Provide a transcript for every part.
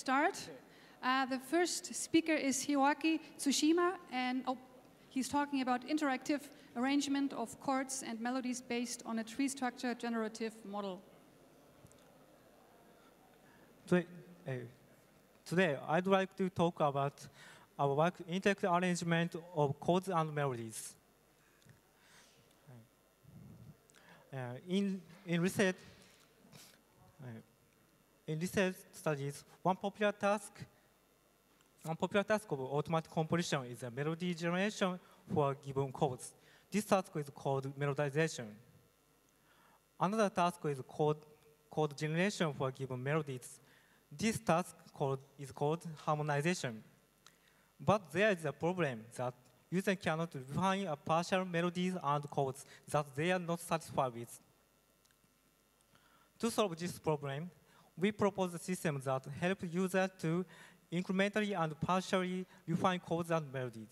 start. The first speaker is Hiroaki Tsushima, and he's talking about interactive arrangement of chords and melodies based on a tree structure generative model. Today, I'd like to talk about our work interactive arrangement of chords and melodies. In research studies, one popular task of automatic composition is a melody generation for given chords. This task is called melodization. Another task is chord generation for given melodies. This task is called harmonization. But there is a problem that users cannot define a partial melodies and chords that they are not satisfied with. To solve this problem, we propose a system that helps users to incrementally and partially refine chords and melodies.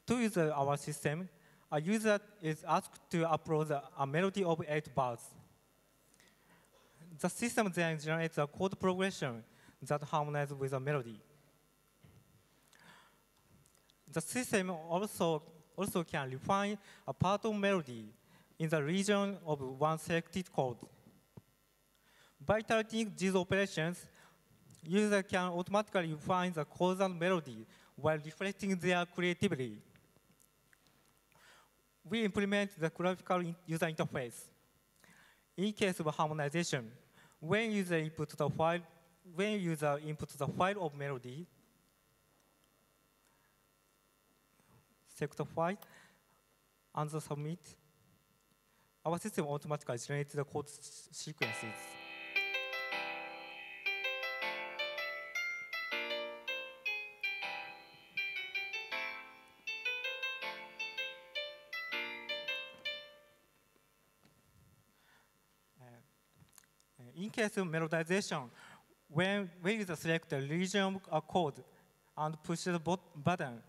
To use our system, a user is asked to upload a melody of 8 bars. The system then generates a chord progression that harmonizes with a melody. The system also can refine a part of melody in the region of one selected chord. By iterating these operations, users can automatically refine the chords and melody while reflecting their creativity. We implement the graphical user interface. In case of harmonization, when user inputs the file of melody, select the file and submit, our system automatically generates the chord sequences. In case of melodization, when user select the region of a chord and push the button,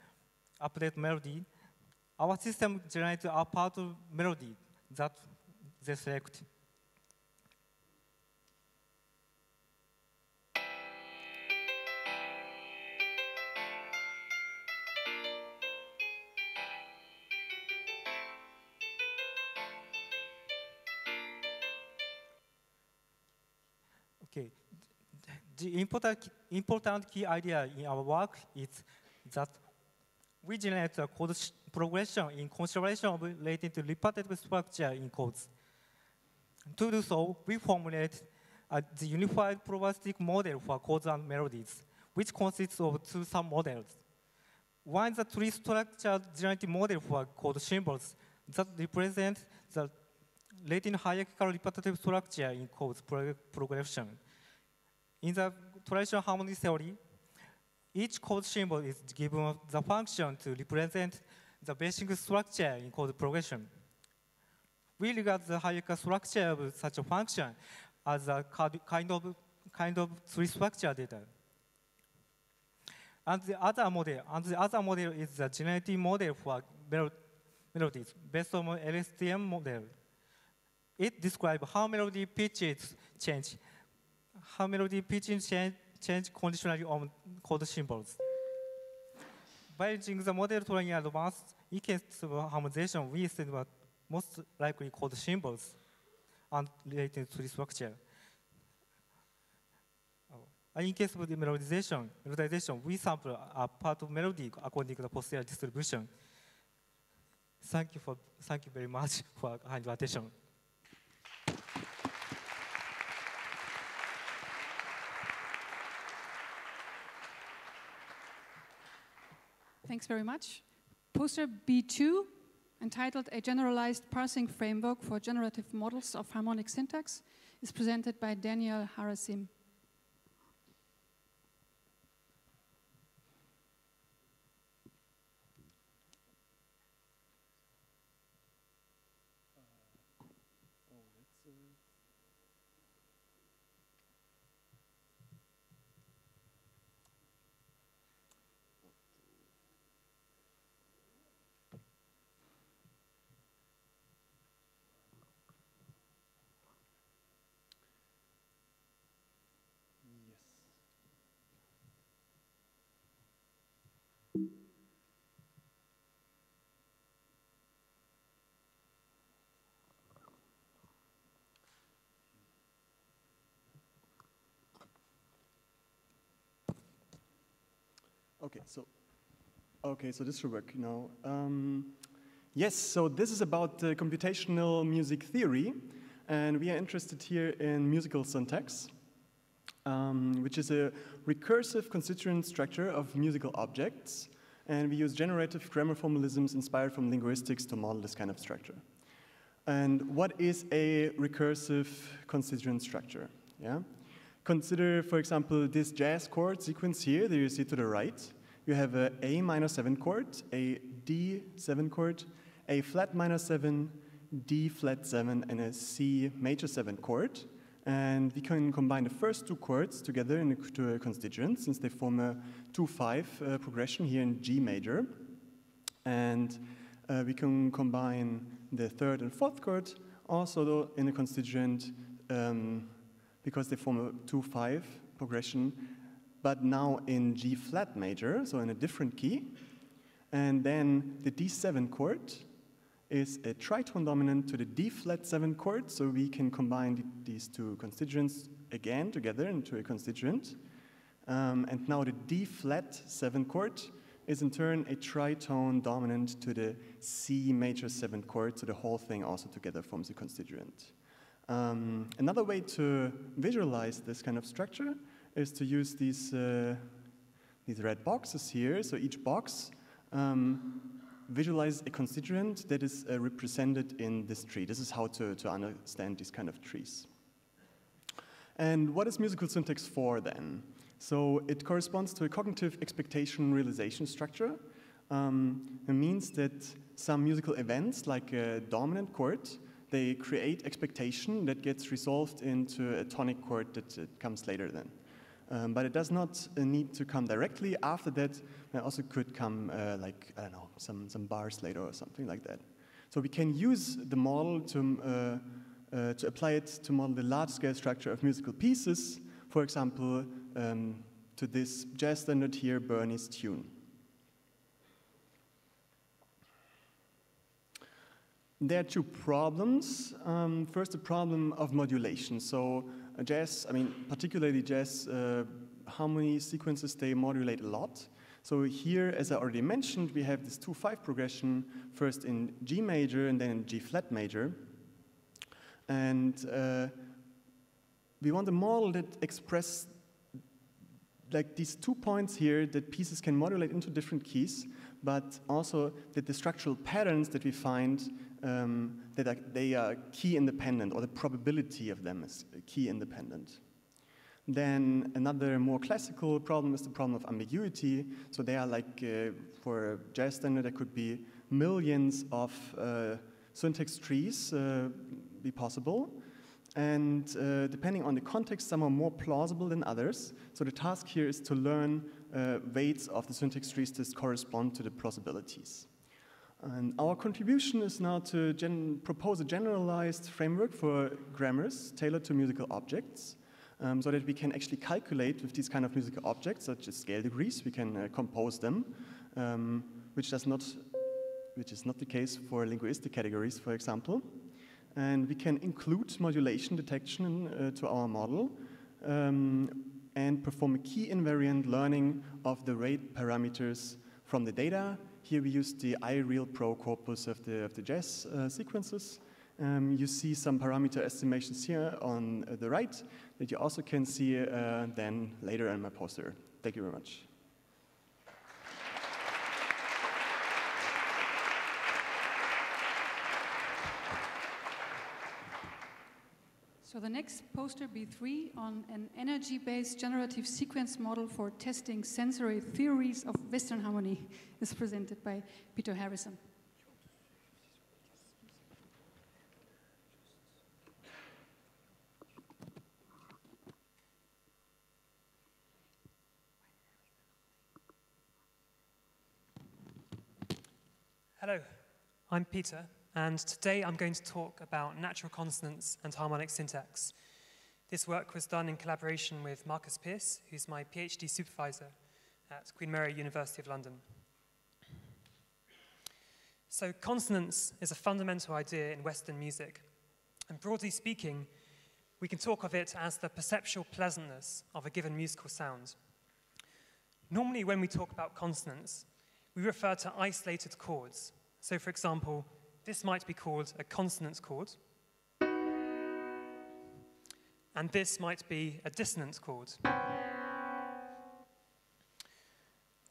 update melody, our system generates a part of melody that they select. Okay. The important key idea in our work is that we generate a chord progression in consideration of related to repetitive structure in chords. To do so, we formulate the unified probabilistic model for chords and melodies, which consists of two sub-models. One is a tree structure generative model for chord symbols that represent the latent hierarchical repetitive structure in chords progression. In the traditional harmony theory, each chord symbol is given the function to represent the basic structure in chord progression. We regard the hierarchical structure of such a function as a kind of tree structure data. And the other model is the generative model for melodies based on LSTM model. It describes how melody pitches change conditionally on chord symbols. By using the model training advanced, in case of harmonization, we estimate what most likely chord symbols and related to the structure. In case of the melodization, we sample a part of melody according to the posterior distribution. Thank you very much for kind attention. Thanks very much. Poster B2, entitled A Generalized Parsing Framework for Generative Models of Harmonic Syntax, is presented by Daniel Harasim. Okay, so this should work now. Yes, so this is about computational music theory, and we are interested here in musical syntax, which is a recursive constituent structure of musical objects, and we use generative grammar formalisms inspired from linguistics to model this kind of structure. And what is a recursive constituent structure? Yeah? Consider, for example, this jazz chord sequence here that you see to the right. You have a A minor 7 chord, a D 7 chord, a flat minor 7, D flat 7, and a C major 7 chord. And we can combine the first two chords together into a constituent, since they form a 2-5 progression here in G major. And we can combine the third and fourth chord also in a constituent because they form a 2-5 progression, but now in G flat major, so in a different key. And then the D7 chord is a tritone dominant to the D flat 7 chord, so we can combine these two constituents again together into a constituent. And now the D flat 7 chord is in turn a tritone dominant to the C major 7 chord, so the whole thing also together forms a constituent. Another way to visualize this kind of structure is to use these red boxes here. So each box visualizes a constituent that is represented in this tree. This is how to understand these kind of trees. And what is musical syntax for then? So it corresponds to a cognitive expectation realization structure. It means that some musical events, like a dominant chord, they create expectation that gets resolved into a tonic chord that comes later then. But it does not need to come directly. After that, it also could come like, I don't know, some bars later or something like that. So we can use the model to apply it to model the large-scale structure of musical pieces, for example, to this jazz standard here, Bernie's tune. There are two problems. First, the problem of modulation. So jazz, particularly jazz harmony sequences, they modulate a lot. So here, as I already mentioned, we have this 2-5 progression, first in G major and then in G flat major. And we want a model that expresses like these 2 points here that pieces can modulate into different keys, but also that the structural patterns that we find they are key independent, or the probability of them is key independent. Then another more classical problem is the problem of ambiguity. So they are like, for a jazz standard, there could be millions of syntax trees be possible. And depending on the context, some are more plausible than others. So the task here is to learn weights of the syntax trees that correspond to the plausibilities. And our contribution is now to propose a generalized framework for grammars tailored to musical objects, so that we can actually calculate with these kind of musical objects, such as scale degrees. We can compose them, which is not the case for linguistic categories, for example. And we can include modulation detection to our model and perform a key invariant learning of the rate parameters from the data. Here we use the iRealPro corpus of the jazz sequences. You see some parameter estimations here on the right that you also can see then later in my poster. Thank you very much. So the next poster, B3, on an energy-based generative sequence model for testing sensory theories of Western harmony, is presented by Peter Harrison. Hello, I'm Peter. And today I'm going to talk about natural consonants and harmonic syntax. This work was done in collaboration with Marcus Pearce, who's my PhD supervisor at Queen Mary University of London. So consonance is a fundamental idea in Western music. And broadly speaking, we can talk of it as the perceptual pleasantness of a given musical sound. Normally, when we talk about consonance, we refer to isolated chords. So, for example, this might be called a consonance chord, and this might be a dissonant chord.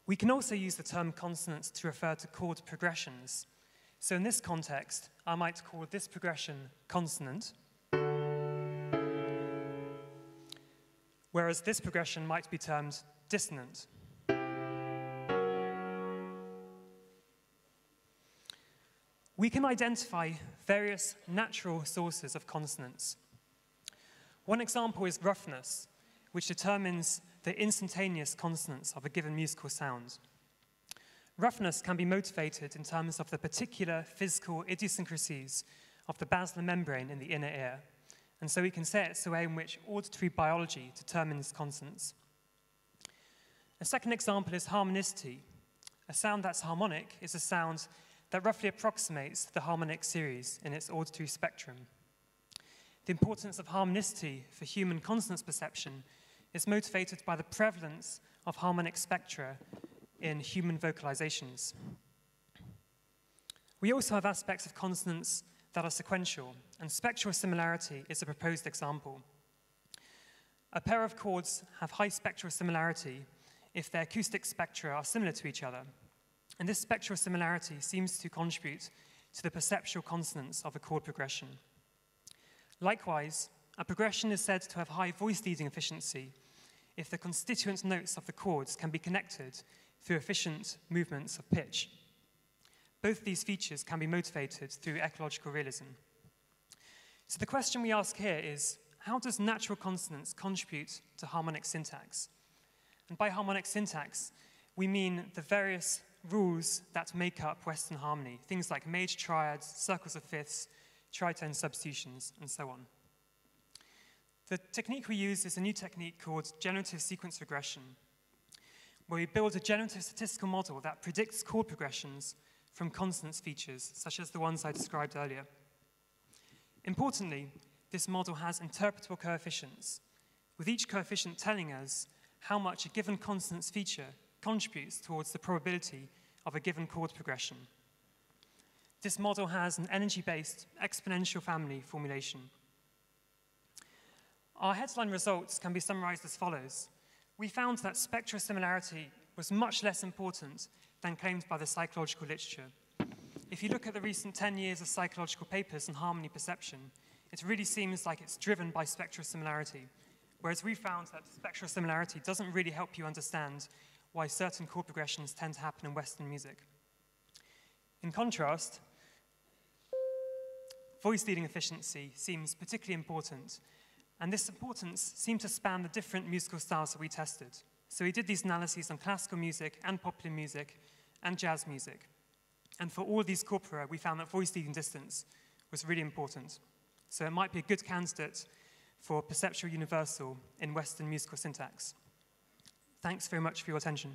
We can also use the term consonance to refer to chord progressions. So in this context, I might call this progression consonant, whereas this progression might be termed dissonant. We can identify various natural sources of consonance. One example is roughness, which determines the instantaneous consonance of a given musical sound. Roughness can be motivated in terms of the particular physical idiosyncrasies of the basilar membrane in the inner ear, and so we can say it's the way in which auditory biology determines consonance. A second example is harmonicity. A sound that's harmonic is a sound that roughly approximates the harmonic series in its auditory spectrum. The importance of harmonicity for human consonance perception is motivated by the prevalence of harmonic spectra in human vocalizations. We also have aspects of consonance that are sequential, and spectral similarity is a proposed example. A pair of chords have high spectral similarity if their acoustic spectra are similar to each other. And this spectral similarity seems to contribute to the perceptual consonance of a chord progression. Likewise, a progression is said to have high voice leading efficiency if the constituent notes of the chords can be connected through efficient movements of pitch. Both these features can be motivated through ecological realism. So the question we ask here is, how does natural consonance contribute to harmonic syntax? And by harmonic syntax, we mean the various rules that make up Western harmony, things like major triads, circles of fifths, tritone substitutions, and so on. The technique we use is a new technique called generative sequence regression, where we build a generative statistical model that predicts chord progressions from consonance features, such as the ones I described earlier. Importantly, this model has interpretable coefficients, with each coefficient telling us how much a given consonance feature contributes towards the probability of a given chord progression. This model has an energy-based exponential family formulation. Our headline results can be summarized as follows. We found that spectral similarity was much less important than claimed by the psychological literature. If you look at the recent 10 years of psychological papers on harmony perception, it really seems like it's driven by spectral similarity, whereas we found that spectral similarity doesn't really help you understand why certain chord progressions tend to happen in Western music. In contrast, voice leading efficiency seems particularly important, and this importance seemed to span the different musical styles that we tested. So we did these analyses on classical music and popular music and jazz music. And for all these corpora, we found that voice leading distance was really important. So it might be a good candidate for perceptual universal in Western musical syntax. Thanks very much for your attention.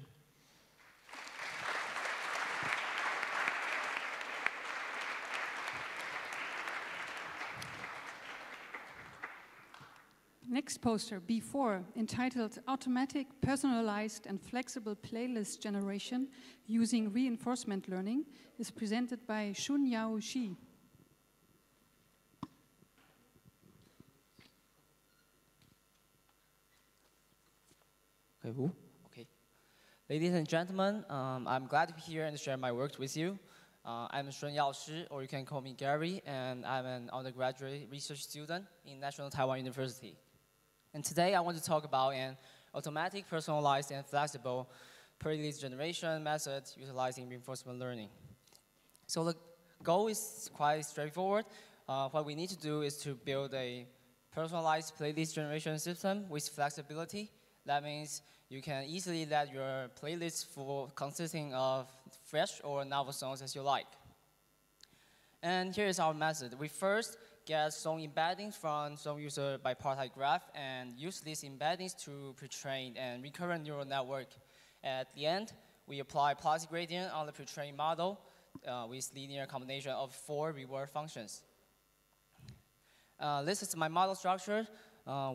Next poster, B4, entitled Automatic, Personalized and Flexible Playlist Generation Using Reinforcement Learning, is presented by Shunyao Shi. Okay. Ladies and gentlemen, I'm glad to be here and share my work with you. I'm Shunyao Shi, or you can call me Gary, and I'm an undergraduate research student in National Taiwan University. And today I want to talk about an automatic, personalized, and flexible playlist generation method utilizing reinforcement learning. So the goal is quite straightforward. What we need to do is to build a personalized playlist generation system with flexibility. That means you can easily let your playlist consisting of fresh or novel songs as you like. And here is our method. We first get song embeddings from song user bipartite graph and use these embeddings to pre-train and recurrent neural network. At the end, we apply policy gradient on the pre-trained model with linear combination of 4 reward functions. This is my model structure.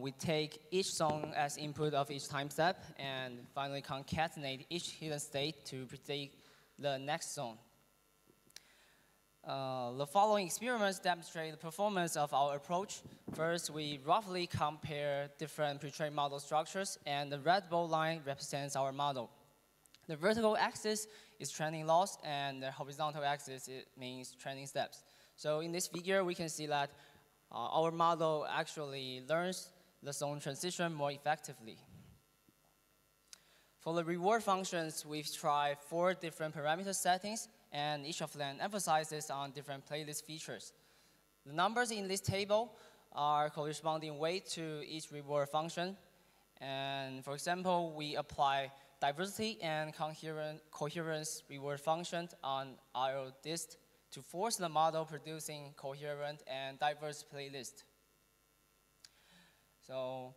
We take each zone as input of each time step and finally concatenate each hidden state to predict the next zone. The following experiments demonstrate the performance of our approach. First, we roughly compare different pre-trained model structures, and the red bold line represents our model. The vertical axis is training loss, and the horizontal axis means training steps. So in this figure, we can see that our model actually learns the zone transition more effectively. For the reward functions, we've tried 4 different parameter settings, and each of them emphasizes on different playlist features. The numbers in this table are corresponding weight to each reward function. And for example, we apply diversity and coherence reward functions on IO dist to force the model producing coherent and diverse playlist. So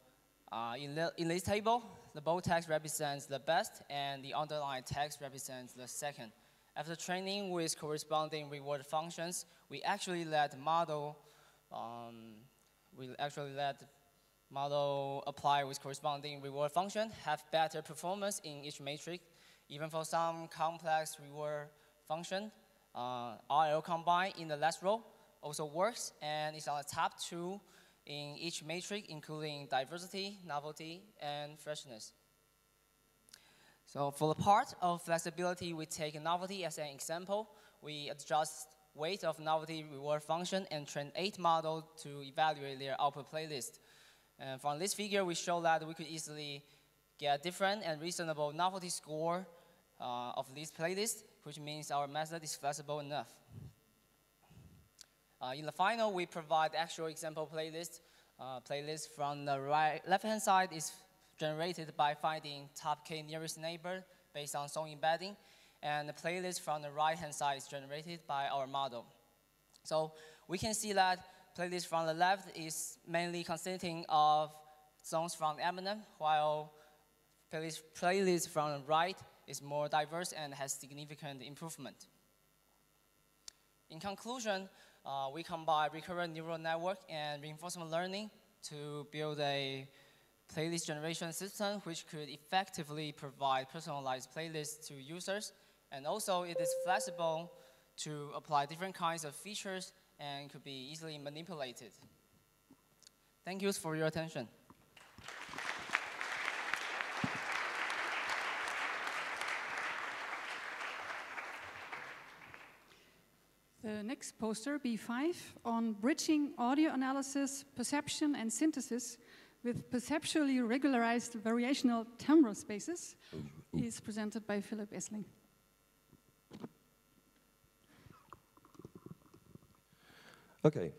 in this table, the bold text represents the best and the underlying text represents the second. After training with corresponding reward functions, we actually let the model apply with corresponding reward function have better performance in each matrix. Even for some complex reward function, RL combined in the last row also works, and it's on the top 2 in each matrix, including diversity, novelty, and freshness. So for the part of flexibility, we take novelty as an example. We adjust weight of novelty reward function and train 8 models to evaluate their output playlist. And from this figure, we show that we could easily get different and reasonable novelty score of this playlist, which means our method is flexible enough. In the final, we provide actual example playlist. Playlist from the left-hand side is generated by finding top k nearest neighbor based on zone embedding, and the playlist from the right-hand side is generated by our model. So we can see that playlist from the left is mainly consisting of zones from Eminem, while playlist from the right is more diverse and has significant improvement. In conclusion, we combine recurrent neural network and reinforcement learning to build a playlist generation system which could effectively provide personalized playlists to users. And also it is flexible to apply different kinds of features and could be easily manipulated. Thank you for your attention. The next poster, B5, on bridging audio analysis, perception, and synthesis with perceptually regularized variational timbre spaces, is presented by Philip Essling. Okay,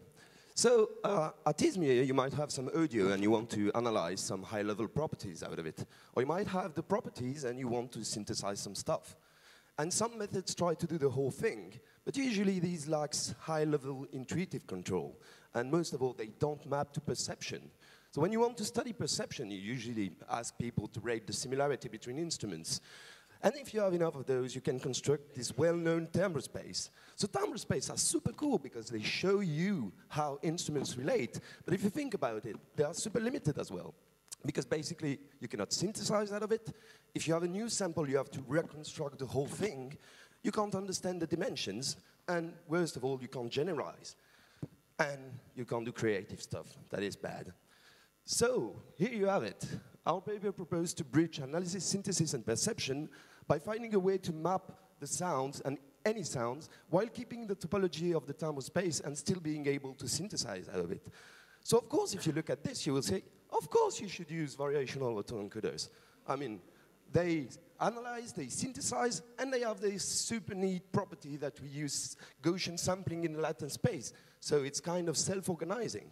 so at ISMIR, you might have some audio and you want to analyze some high-level properties out of it. Or you might have the properties and you want to synthesize some stuff. And some methods try to do the whole thing, but usually these lacks high-level intuitive control. And most of all, they don't map to perception. So when you want to study perception, you usually ask people to rate the similarity between instruments. And if you have enough of those, you can construct this well-known timbre space. So timbre spaces are super cool because they show you how instruments relate. But if you think about it, they are super limited as well. Because basically, you cannot synthesize out of it. If you have a new sample, you have to reconstruct the whole thing. You can't understand the dimensions. And worst of all, you can't generalize. And you can't do creative stuff. That is bad. So here you have it. Our paper proposed to bridge analysis, synthesis, and perception by finding a way to map the sounds and any sounds while keeping the topology of the timbre space and still being able to synthesize out of it. So of course, if you look at this, you will say, of course you should use variational autoencoders. I mean, they analyze, they synthesize, and they have this super neat property that we use Gaussian sampling in the latent space. So it's kind of self-organizing.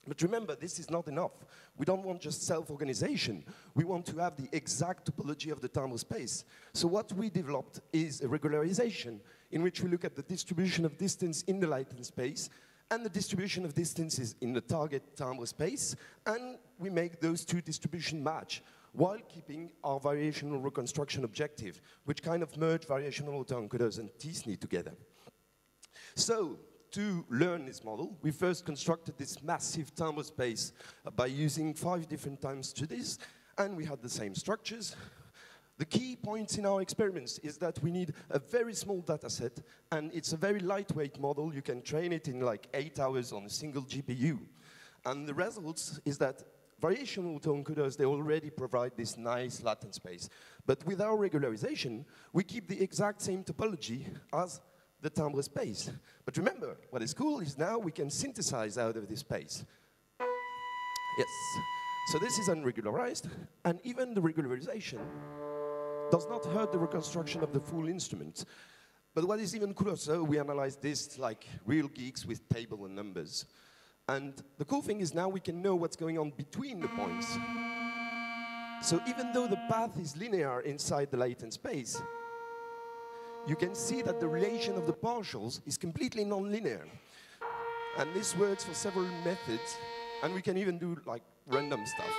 But remember, this is not enough. We don't want just self-organization. We want to have the exact topology of the timbre space. So what we developed is a regularization in which we look at the distribution of distance in the latent space and the distribution of distances in the target timbre space, and we make those two distributions match while keeping our variational reconstruction objective, which kind of merge variational autoencoders and t-SNE together. So, to learn this model, we first constructed this massive timbre space by using 5 different time studies, and we had the same structures. The key points in our experiments is that we need a very small data set, and it's a very lightweight model. You can train it in like 8 hours on a single GPU. And the results is that variational autoencoders, they already provide this nice latent space. But with our regularization, we keep the exact same topology as the timbre space. But remember, what is cool is now we can synthesize out of this space. Yes. So this is unregularized, and even the regularization does not hurt the reconstruction of the full instrument. But what is even cooler, so we analyze this like real geeks with table and numbers. And the cool thing is now we can know what's going on between the points. So even though the path is linear inside the latent space, you can see that the relation of the partials is completely non-linear. And this works for several methods, and we can even do like random stuff.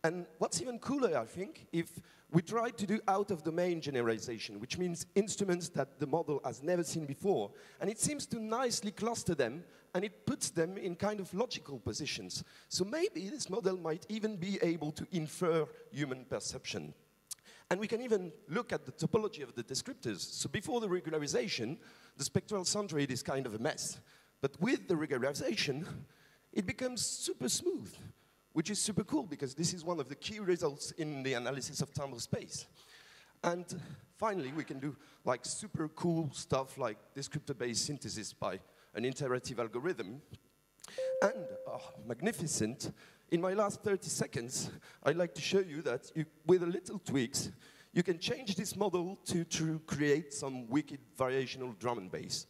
And what's even cooler, I think, if we try to do out-of-domain generalization, which means instruments that the model has never seen before, and it seems to nicely cluster them, and it puts them in kind of logical positions. So maybe this model might even be able to infer human perception. And we can even look at the topology of the descriptors. So before the regularization, the spectral centroid is kind of a mess. But with the regularization, it becomes super smooth, which is super cool because this is one of the key results in the analysis of timbre space. And finally, we can do like super cool stuff like descriptor-based synthesis by an iterative algorithm. And magnificent, in my last 30 seconds, I'd like to show you that with a little tweaks, you can change this model to create some wicked variational drum and bass.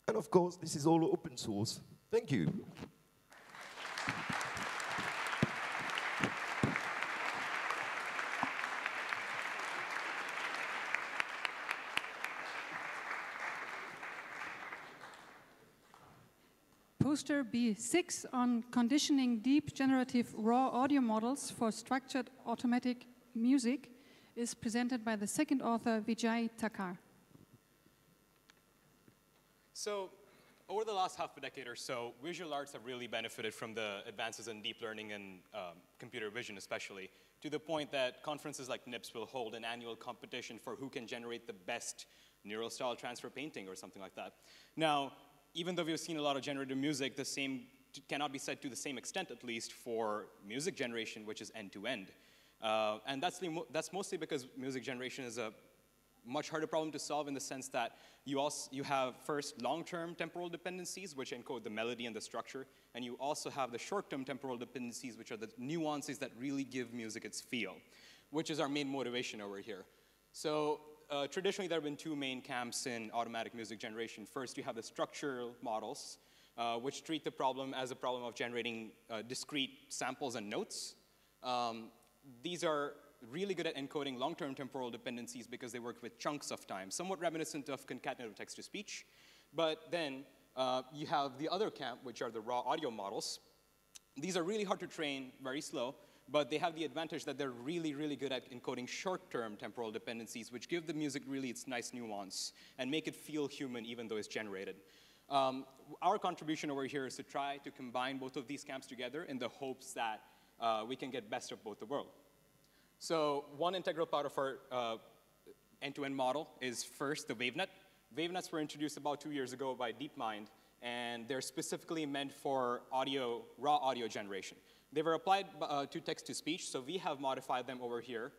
And of course, this is all open source. Thank you. Poster B6 on conditioning deep generative raw audio models for structured automatic music is presented by the second author, Vijay Thakkar. So, over the last half a decade or so, visual arts have really benefited from the advances in deep learning and computer vision especially, to the point that conferences like NIPS will hold an annual competition for who can generate the best neural style transfer painting or something like that. Now, even though we've seen a lot of generative music, the same cannot be said to the same extent, at least, for music generation, which is end-to-end. And that's mostly because music generation is a much harder problem to solve in the sense that you have first long-term temporal dependencies, which encode the melody and the structure, and you also have the short-term temporal dependencies, which are the nuances that really give music its feel, which is our main motivation over here. So traditionally, there have been 2 main camps in automatic music generation. First, you have the structural models, which treat the problem as a problem of generating discrete samples and notes. These are really good at encoding long-term temporal dependencies because they work with chunks of time, somewhat reminiscent of concatenative text-to-speech. But then you have the other camp, which are the raw audio models. These are really hard to train, very slow, but they have the advantage that they're really, really good at encoding short-term temporal dependencies, which give the music really its nice nuance and make it feel human even though it's generated. Our contribution over here is to try to combine both of these camps together in the hopes that we can get best of both the world. So one integral part of our end-to-end model is first the WaveNet. WaveNets were introduced about 2 years ago by DeepMind, and they're specifically meant for raw audio generation. They were applied to text-to-speech, so we have modified them over here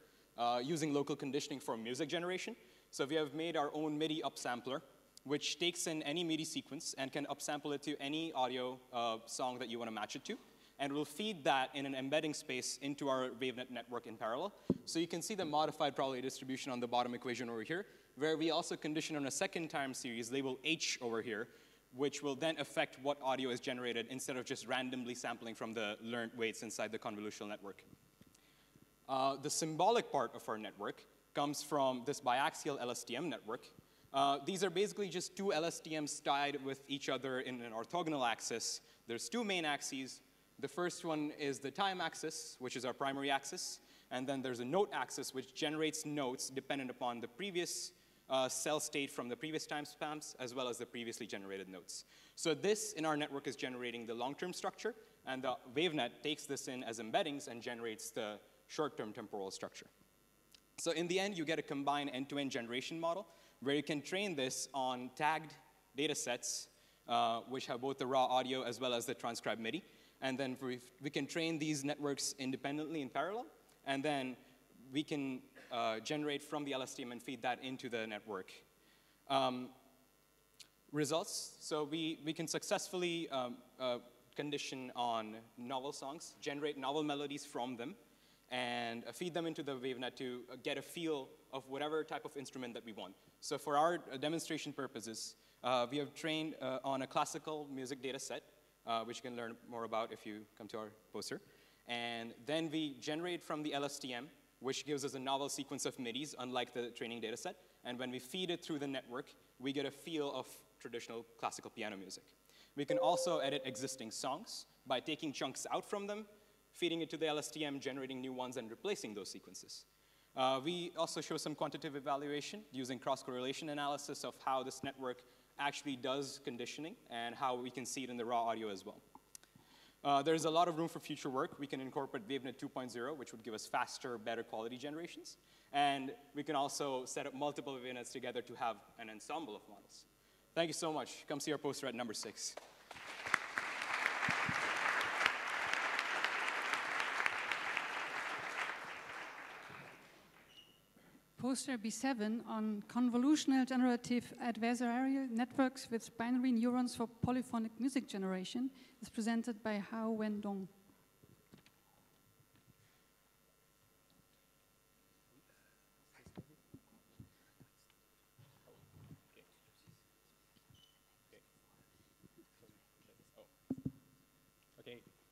using local conditioning for music generation. So we have made our own MIDI upsampler, which takes in any MIDI sequence and can upsample it to any audio song that you want to match it to. And we'll feed that in an embedding space into our WaveNet network in parallel. So you can see the modified probability distribution on the bottom equation over here, where we also condition on a second time series labeled H over here, which will then affect what audio is generated instead of just randomly sampling from the learned weights inside the convolutional network. The symbolic part of our network comes from this biaxial LSTM network. These are basically just two LSTMs tied with each other in an orthogonal axis. There's two main axes. The first one is the time axis, which is our primary axis. And then there's a note axis, which generates notes dependent upon the previous cell state from the previous timestamps, as well as the previously generated notes. So this, in our network, is generating the long-term structure. And the WaveNet takes this in as embeddings and generates the short-term temporal structure. So in the end, you get a combined end-to-end generation model, where you can train this on tagged data sets, which have both the raw audio as well as the transcribed MIDI. And then we can train these networks independently in parallel. And then we can generate from the LSTM and feed that into the network. Results, so we can successfully condition on novel songs, generate novel melodies from them, and feed them into the WaveNet to get a feel of whatever type of instrument that we want. So for our demonstration purposes, we have trained on a classical music data set, which you can learn more about if you come to our poster. And then we generate from the LSTM, which gives us a novel sequence of MIDIs, unlike the training data set. And when we feed it through the network, we get a feel of traditional classical piano music. We can also edit existing songs by taking chunks out from them, feeding it to the LSTM, generating new ones, and replacing those sequences. We also show some quantitative evaluation using cross-correlation analysis of how this network actually does conditioning and how we can see it in the raw audio as well. There's a lot of room for future work. We can incorporate WaveNet 2.0, which would give us faster, better quality generations. And we can also set up multiple WaveNets together to have an ensemble of models. Thank you so much. Come see our poster at number 6. Poster B7 on convolutional generative adversarial networks with binary neurons for polyphonic music generation is presented by Hao Wen Dong.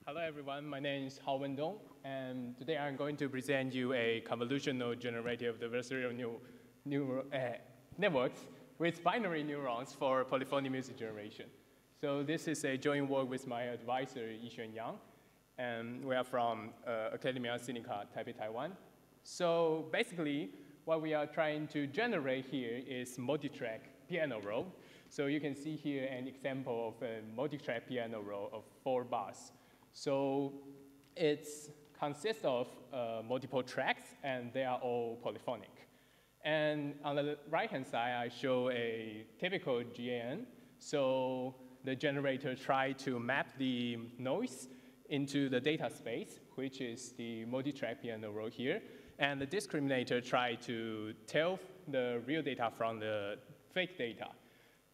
Hello everyone, my name is Hao Wen Dong, and today I'm going to present you a convolutional generative adversarial networks with binary neurons for polyphonic music generation. So this is a joint work with my advisor, Yixuan Yang, and we are from Academia Sinica, Taipei, Taiwan. So basically, what we are trying to generate here is multi-track piano roll. So you can see here an example of a multi-track piano roll of 4 bars. So it consists of multiple tracks, and they are all polyphonic. And on the right-hand side, I show a typical GAN. So the generator tried to map the noise into the data space, which is the multi-track piano roll here. And the discriminator tried to tell the real data from the fake data.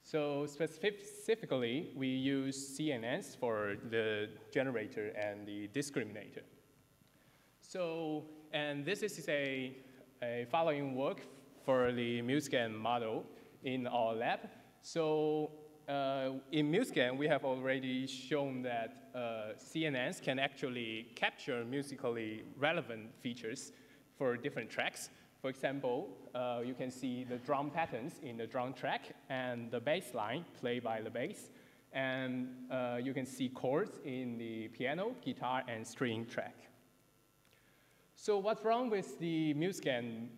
So specifically, we use CNNs for the generator and the discriminator. So, and this is a following work for the MuScan model in our lab. So in MuScan, we have already shown that CNNs can actually capture musically relevant features for different tracks. For example, you can see the drum patterns in the drum track and the bass line played by the bass. And you can see chords in the piano, guitar, and string track. So what's wrong with the MuScan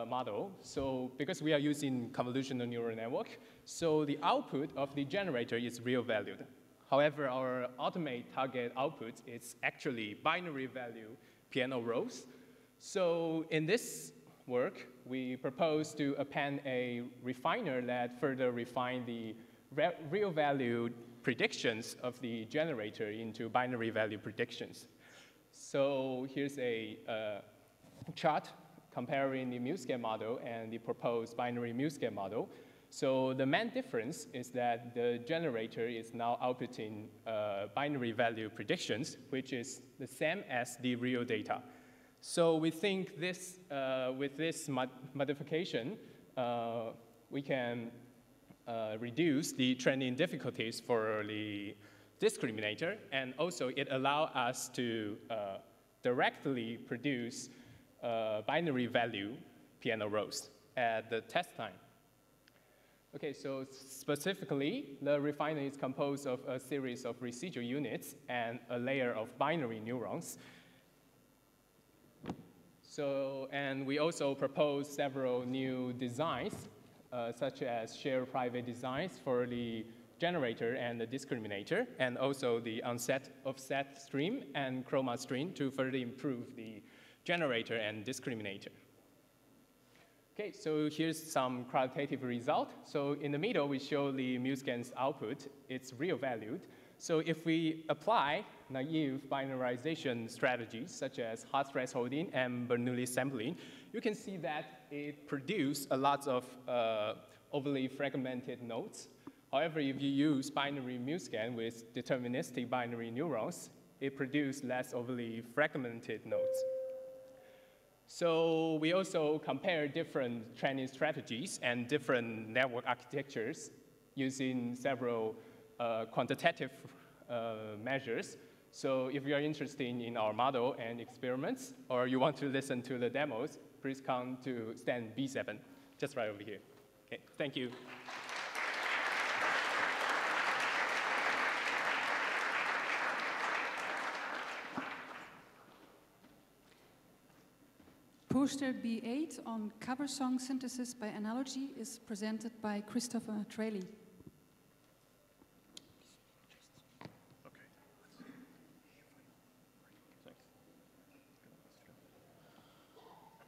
model? So because we are using convolutional neural network, so the output of the generator is real valued. However, our ultimate target output is actually binary value piano rolls. So in this work, we propose to append a refiner that further refine the real value predictions of the generator into binary value predictions. So here's a chart comparing the MuScan model and the proposed binary MuScan model. So the main difference is that the generator is now outputting binary value predictions, which is the same as the real data. So we think this, with this modification, we can reduce the training difficulties for the discriminator, and also it allows us to directly produce binary value piano rolls at the test time. Okay, so specifically, the refiner is composed of a series of residual units and a layer of binary neurons. So, and we also propose several new designs, such as shared private designs for the generator and the discriminator, and also the onset offset stream and chroma stream to further improve the generator and discriminator. Okay, so here's some qualitative result. So in the middle, we show the MuScan's output, its real valued. So if we apply naive binarization strategies, such as hot thresholding and Bernoulli sampling, you can see that it produces a lot of overly fragmented nodes. However, if you use binary MuScan with deterministic binary neurons, it produces less overly fragmented nodes. So we also compare different training strategies and different network architectures using several quantitative measures. So if you are interested in our model and experiments, or you want to listen to the demos, please come to stand B7, just right over here. Okay, thank you. Poster B8 on cover song synthesis by analogy is presented by Christopher Traley.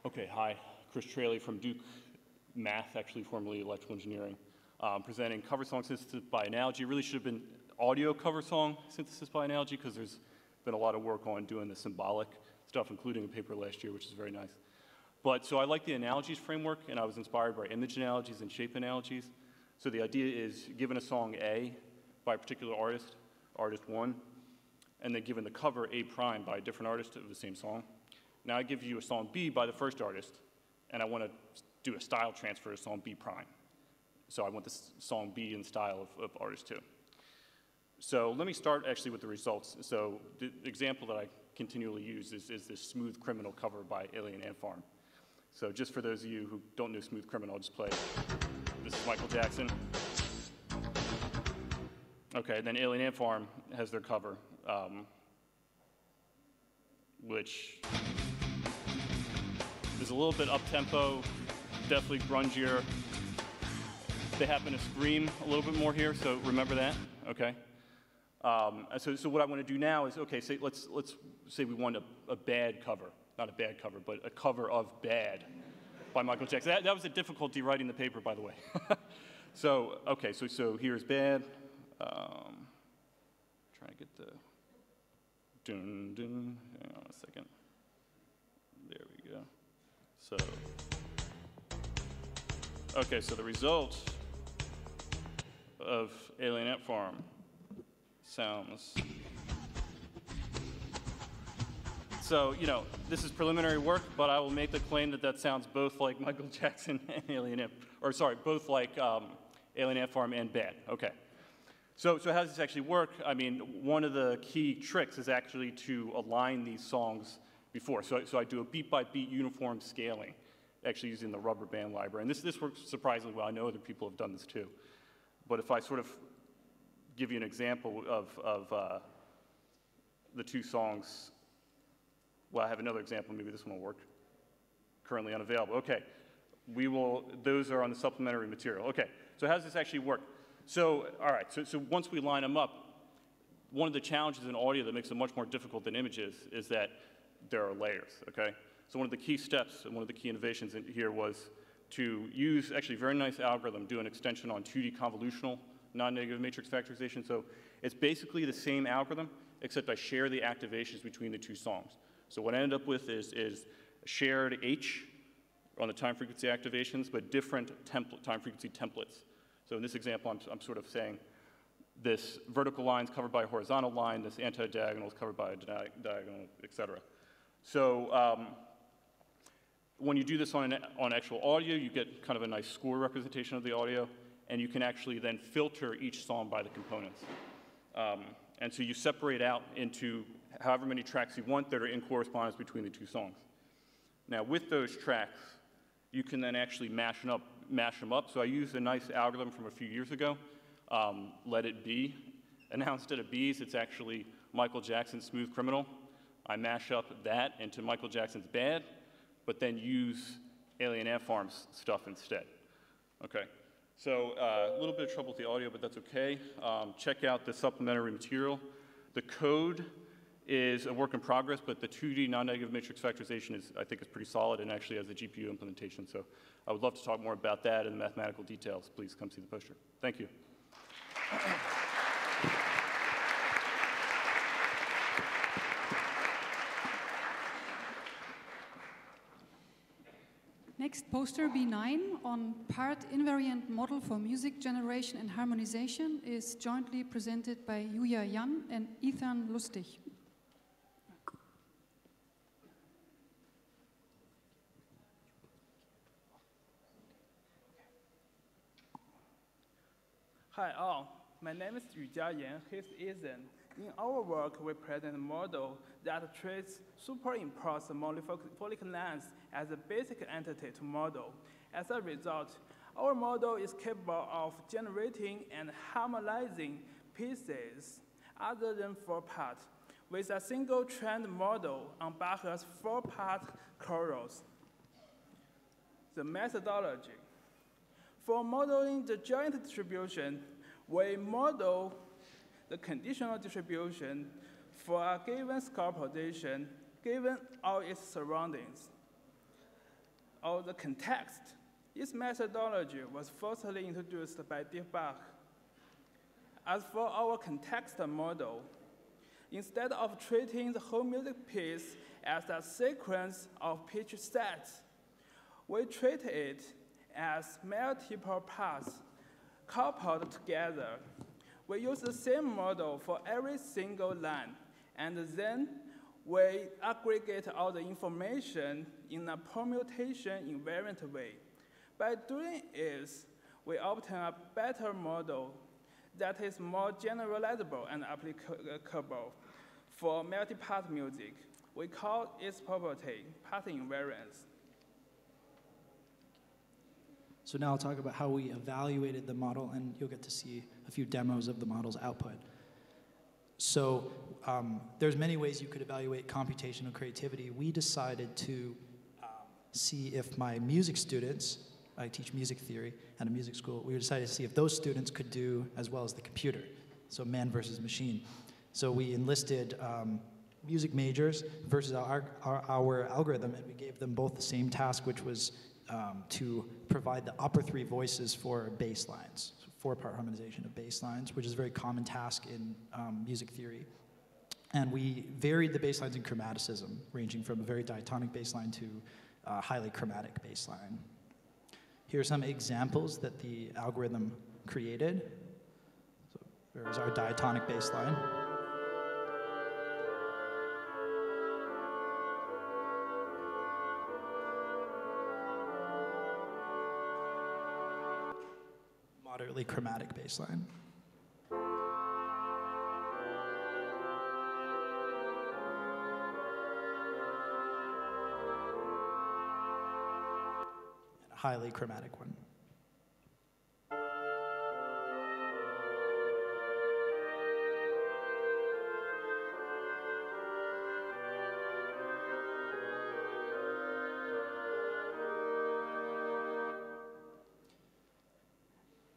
Okay, hi, Chris Traley from Duke Math, actually formerly electrical engineering, presenting cover song synthesis by analogy. It really should have been audio cover song synthesis by analogy because there's been a lot of work on doing the symbolic stuff, including a paper last year, which is very nice. But so I like the analogies framework, and I was inspired by image analogies and shape analogies. So the idea is given a song A by a particular artist, artist 1, and then given the cover A prime by a different artist of the same song. Now I give you a song B by the first artist, and I want to do a style transfer to song B prime. So I want this song B in style of artist 2. So let me start actually with the results. So the example that I continually use is this Smooth Criminal cover by Alien Ant Farm. So just for those of you who don't know Smooth Criminal, I'll just play. This is Michael Jackson. Okay, then Alien Ant Farm has their cover, which is a little bit up-tempo, definitely grungier. They happen to scream a little bit more here, so remember that, okay? So what I want to do now is, okay, let's say we want a bad cover. Not a bad cover, but a cover of Bad by Michael Jackson. That was a difficulty writing the paper, by the way. So, okay, so here's Bad. Trying to get the dun dun. Hang on a second. There we go. So, okay, so the result of Alien Ant Farm sounds. So, you know, this is preliminary work, but I will make the claim that that sounds both like Michael Jackson and Alien Ant, or sorry, both like Alien Ant Farm and Bad. Okay. So how does this actually work? I mean, one of the key tricks is actually to align these songs before. So I do a beat-by-beat uniform scaling, actually using the rubber band library. And this works surprisingly well. I know other people have done this too. But if I sort of give you an example of the two songs, well, I have another example. Maybe this one will work. Currently unavailable. Okay. Those are on the supplementary material. Okay. So how does this actually work? So, all right. So once we line them up, one of the challenges in audio that makes it much more difficult than images is that there are layers, okay? So one of the key steps and one of the key innovations in here was to use actually a very nice algorithm, do an extension on 2D convolutional non-negative matrix factorization. So it's basically the same algorithm, except I share the activations between the two songs. So what I ended up with is shared H on the time frequency activations, but different time frequency templates. So in this example, I'm sort of saying this vertical line is covered by a horizontal line, this anti-diagonal is covered by a diagonal, et cetera. So when you do this on actual audio, you get kind of a nice score representation of the audio, and you can actually then filter each song by the components. And so you separate out into however many tracks you want that are in correspondence between the two songs. Now, with those tracks, you can then actually mash them up. So I used a nice algorithm from a few years ago, Let It Be. Announced it at Bees, it's actually Michael Jackson's Smooth Criminal. I mash up that into Michael Jackson's Bad, but then use Alien Ant Farm's stuff instead. Okay, so a little bit of trouble with the audio, but that's okay. Check out the supplementary material. The code is a work in progress, but the 2D non-negative matrix factorization I think is pretty solid and actually has a GPU implementation. So I would love to talk more about that and the mathematical details. Please come see the poster. Thank you. Next, poster B9 on part invariant model for music generation and harmonization is jointly presented by Yuya Yan and Ethan Lustig. Hi all, my name is Yujia Yan, he's Ethan. In our work, we present a model that treats superimposed monofolic length as a basic entity to model. As a result, our model is capable of generating and harmonizing pieces other than 4-part with a single trend model on Bach's 4-part chorus. The methodology. For modeling the joint distribution, we model the conditional distribution for a given score position given all its surroundings. Or the context. This methodology was firstly introduced by Bach. As for our context model, instead of treating the whole music piece as a sequence of pitch sets, we treat it as multiple parts coupled together. We use the same model for every single line, and then we aggregate all the information in a permutation invariant way. By doing this, we obtain a better model that is more generalizable and applicable for multi-part music. We call its property path invariance. So now I'll talk about how we evaluated the model, and you'll get to see a few demos of the model's output. So there's many ways you could evaluate computational creativity. We decided to see if my music students, I teach music theory at a music school, we decided to see if those students could do as well as the computer, so man versus machine. So we enlisted music majors versus our algorithm, and we gave them both the same task, which was to provide the upper 3 voices for bass lines, so 4-part harmonization of bass lines, which is a very common task in music theory. And we varied the bass lines in chromaticism, ranging from a very diatonic bass line to a highly chromatic bass line. Here are some examples that the algorithm created. So there's our diatonic bass line. Moderately chromatic bass line. And a highly chromatic one.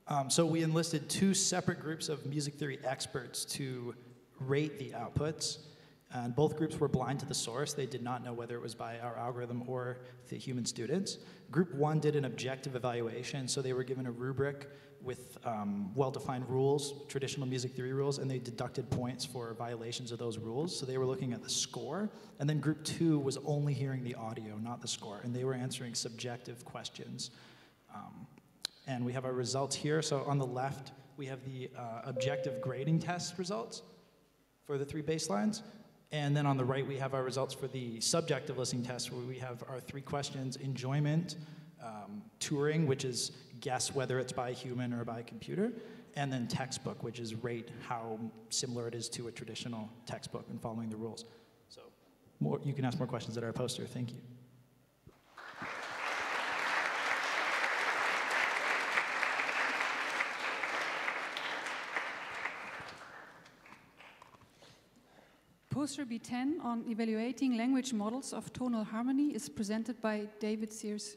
And so we enlisted 2 separate groups of music theory experts to rate the outputs, and both groups were blind to the source. They did not know whether it was by our algorithm or the human students. Group 1 did an objective evaluation, so they were given a rubric with well-defined rules, traditional music theory rules, and they deducted points for violations of those rules. So they were looking at the score, and then Group 2 was only hearing the audio, not the score, and they were answering subjective questions. And we have our results here. So on the left, we have the objective grading test results for the 3 bass lines. And then on the right, we have our results for the subjective listening test, where we have our 3 questions: enjoyment, touring, which is guess whether it's by a human or by a computer, and then textbook, which is rate how similar it is to a traditional textbook and following the rules. So you can ask more questions at our poster. Thank you. Poster B10 on evaluating language models of tonal harmony is presented by David Sears.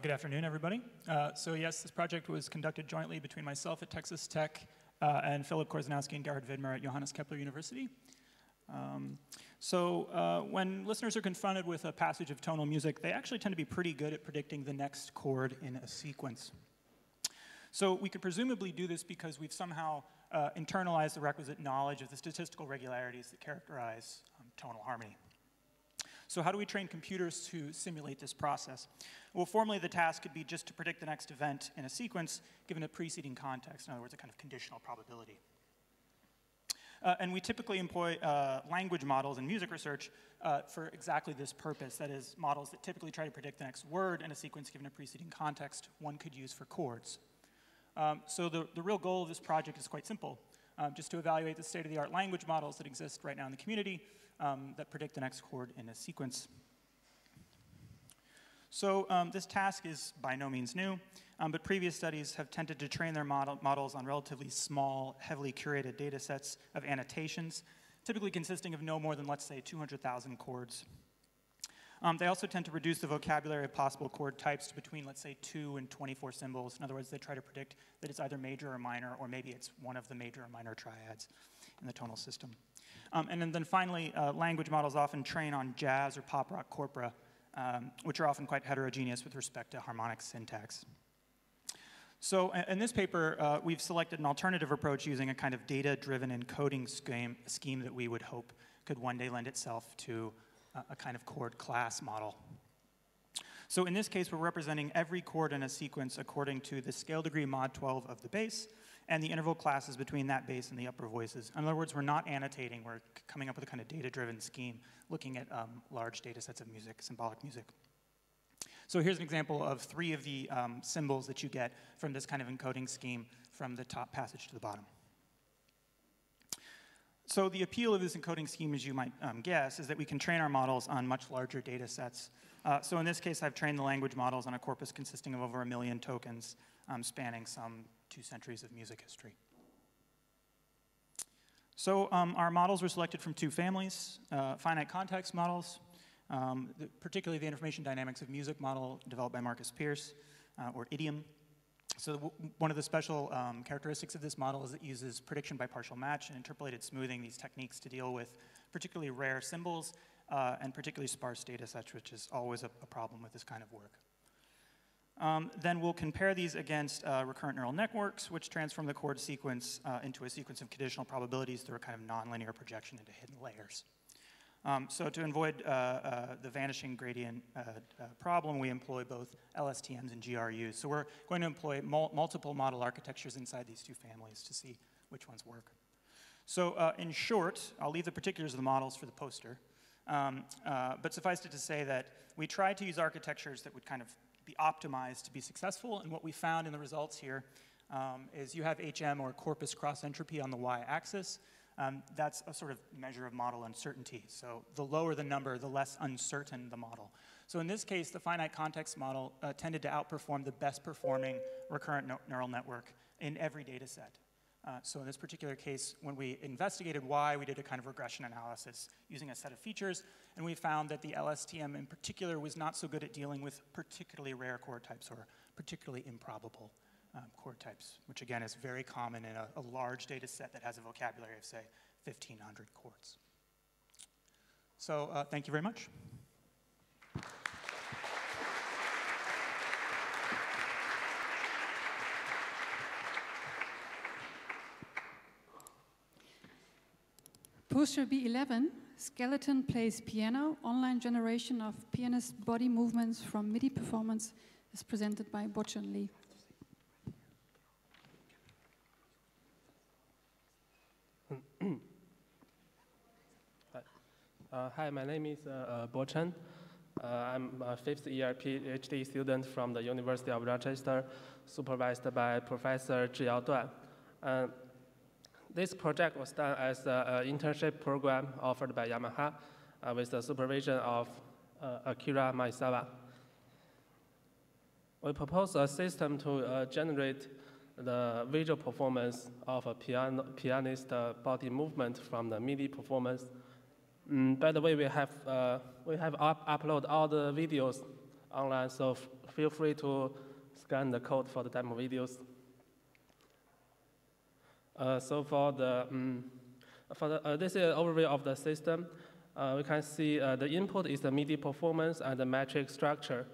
Good afternoon, everybody. So yes, this project was conducted jointly between myself at Texas Tech and Philip Korzenowski and Gerhard Widmer at Johannes Kepler University. When listeners are confronted with a passage of tonal music, they actually tend to be pretty good at predicting the next chord in a sequence. So we could presumably do this because we've somehow internalized the requisite knowledge of the statistical regularities that characterize tonal harmony. So how do we train computers to simulate this process? Well, formally, the task could be just to predict the next event in a sequence given a preceding context, in other words, a kind of conditional probability. And we typically employ language models in music research for exactly this purpose, that is, models that typically try to predict the next word in a sequence given a preceding context one could use for chords. So the real goal of this project is quite simple, just to evaluate the state-of-the-art language models that exist right now in the community that predict the next chord in a sequence. So this task is by no means new, but previous studies have tended to train their models on relatively small, heavily curated data sets of annotations, typically consisting of no more than, let's say, 200,000 chords. They also tend to reduce the vocabulary of possible chord types to between, let's say, 2 and 24 symbols. In other words, they try to predict that it's either major or minor, or maybe it's one of the major or minor triads in the tonal system. And then finally, language models often train on jazz or pop rock corpora, which are often quite heterogeneous with respect to harmonic syntax. So in this paper, we've selected an alternative approach using a kind of data-driven encoding scheme that we would hope could one day lend itself to a kind of chord class model. So in this case, we're representing every chord in a sequence according to the scale degree mod 12 of the bass and the interval classes between that bass and the upper voices. In other words, we're not annotating, we're coming up with a kind of data-driven scheme looking at large data sets of music, symbolic music. So here's an example of 3 of the symbols that you get from this kind of encoding scheme from the top passage to the bottom. So the appeal of this encoding scheme, as you might guess, is that we can train our models on much larger data sets. So in this case, I've trained the language models on a corpus consisting of over 1 million tokens, spanning some 2 centuries of music history. So our models were selected from 2 families, finite context models, particularly the information dynamics of music model developed by Marcus Pierce, or IDIOM. So one of the special characteristics of this model is it uses prediction by partial match and interpolated smoothing, these techniques to deal with particularly rare symbols and particularly sparse data sets, which is always a problem with this kind of work. Then we'll compare these against recurrent neural networks, which transform the chord sequence into a sequence of conditional probabilities through a kind of nonlinear projection into hidden layers. So to avoid the vanishing gradient problem, we employ both LSTMs and GRUs. So we're going to employ multiple model architectures inside these 2 families to see which ones work. So in short, I'll leave the particulars of the models for the poster, but suffice it to say that we tried to use architectures that would kind of be optimized to be successful, and what we found in the results here is you have HM, or corpus cross entropy, on the y-axis. That's a sort of measure of model uncertainty. So the lower the number, the less uncertain the model. So in this case, the finite context model tended to outperform the best performing recurrent neural network in every data set. So in this particular case, when we investigated why, we did a kind of regression analysis using a set of features, and we found that the LSTM in particular was not so good at dealing with particularly rare chord types or particularly improbable chord types, which again is very common in a large data set that has a vocabulary of, say, 1,500 chords. So thank you very much. Poster B11, Skeleton Plays Piano, online generation of pianist body movements from MIDI performance, is presented by Bochun Lee. Hi, my name is Bochun. I'm a 5th year PhD student from the University of Rochester, supervised by Professor Zhiyao Duan. This project was done as an internship program offered by Yamaha with the supervision of Akira Maezawa. We proposed a system to generate the visual performance of a pianist body movement from the MIDI performance. By the way, we have uploaded all the videos online, so feel free to scan the code for the demo videos. So for this is an overview of the system. We can see the input is the MIDI performance and the metric structure.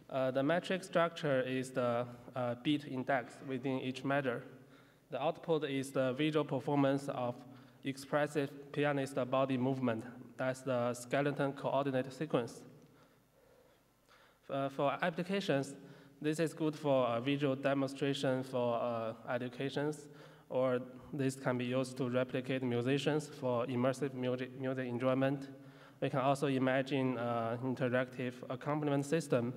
The metric structure is the beat index within each measure. The output is the visual performance of expressive pianist body movement. That's the skeleton coordinate sequence. For applications, this is good for a visual demonstration for educations, or this can be used to replicate musicians for immersive music enjoyment. We can also imagine interactive accompaniment system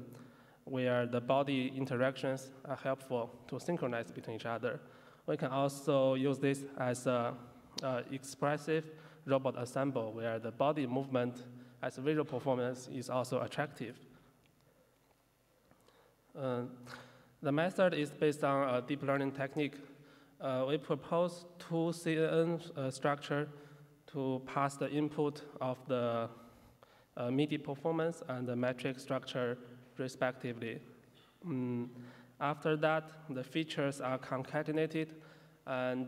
where the body interactions are helpful to synchronize between each other. We can also use this as an expressive robot ensemble where the body movement as a visual performance is also attractive. The method is based on a deep learning technique. We propose two CNN structure to pass the input of the MIDI performance and the metric structure respectively. After that, the features are concatenated and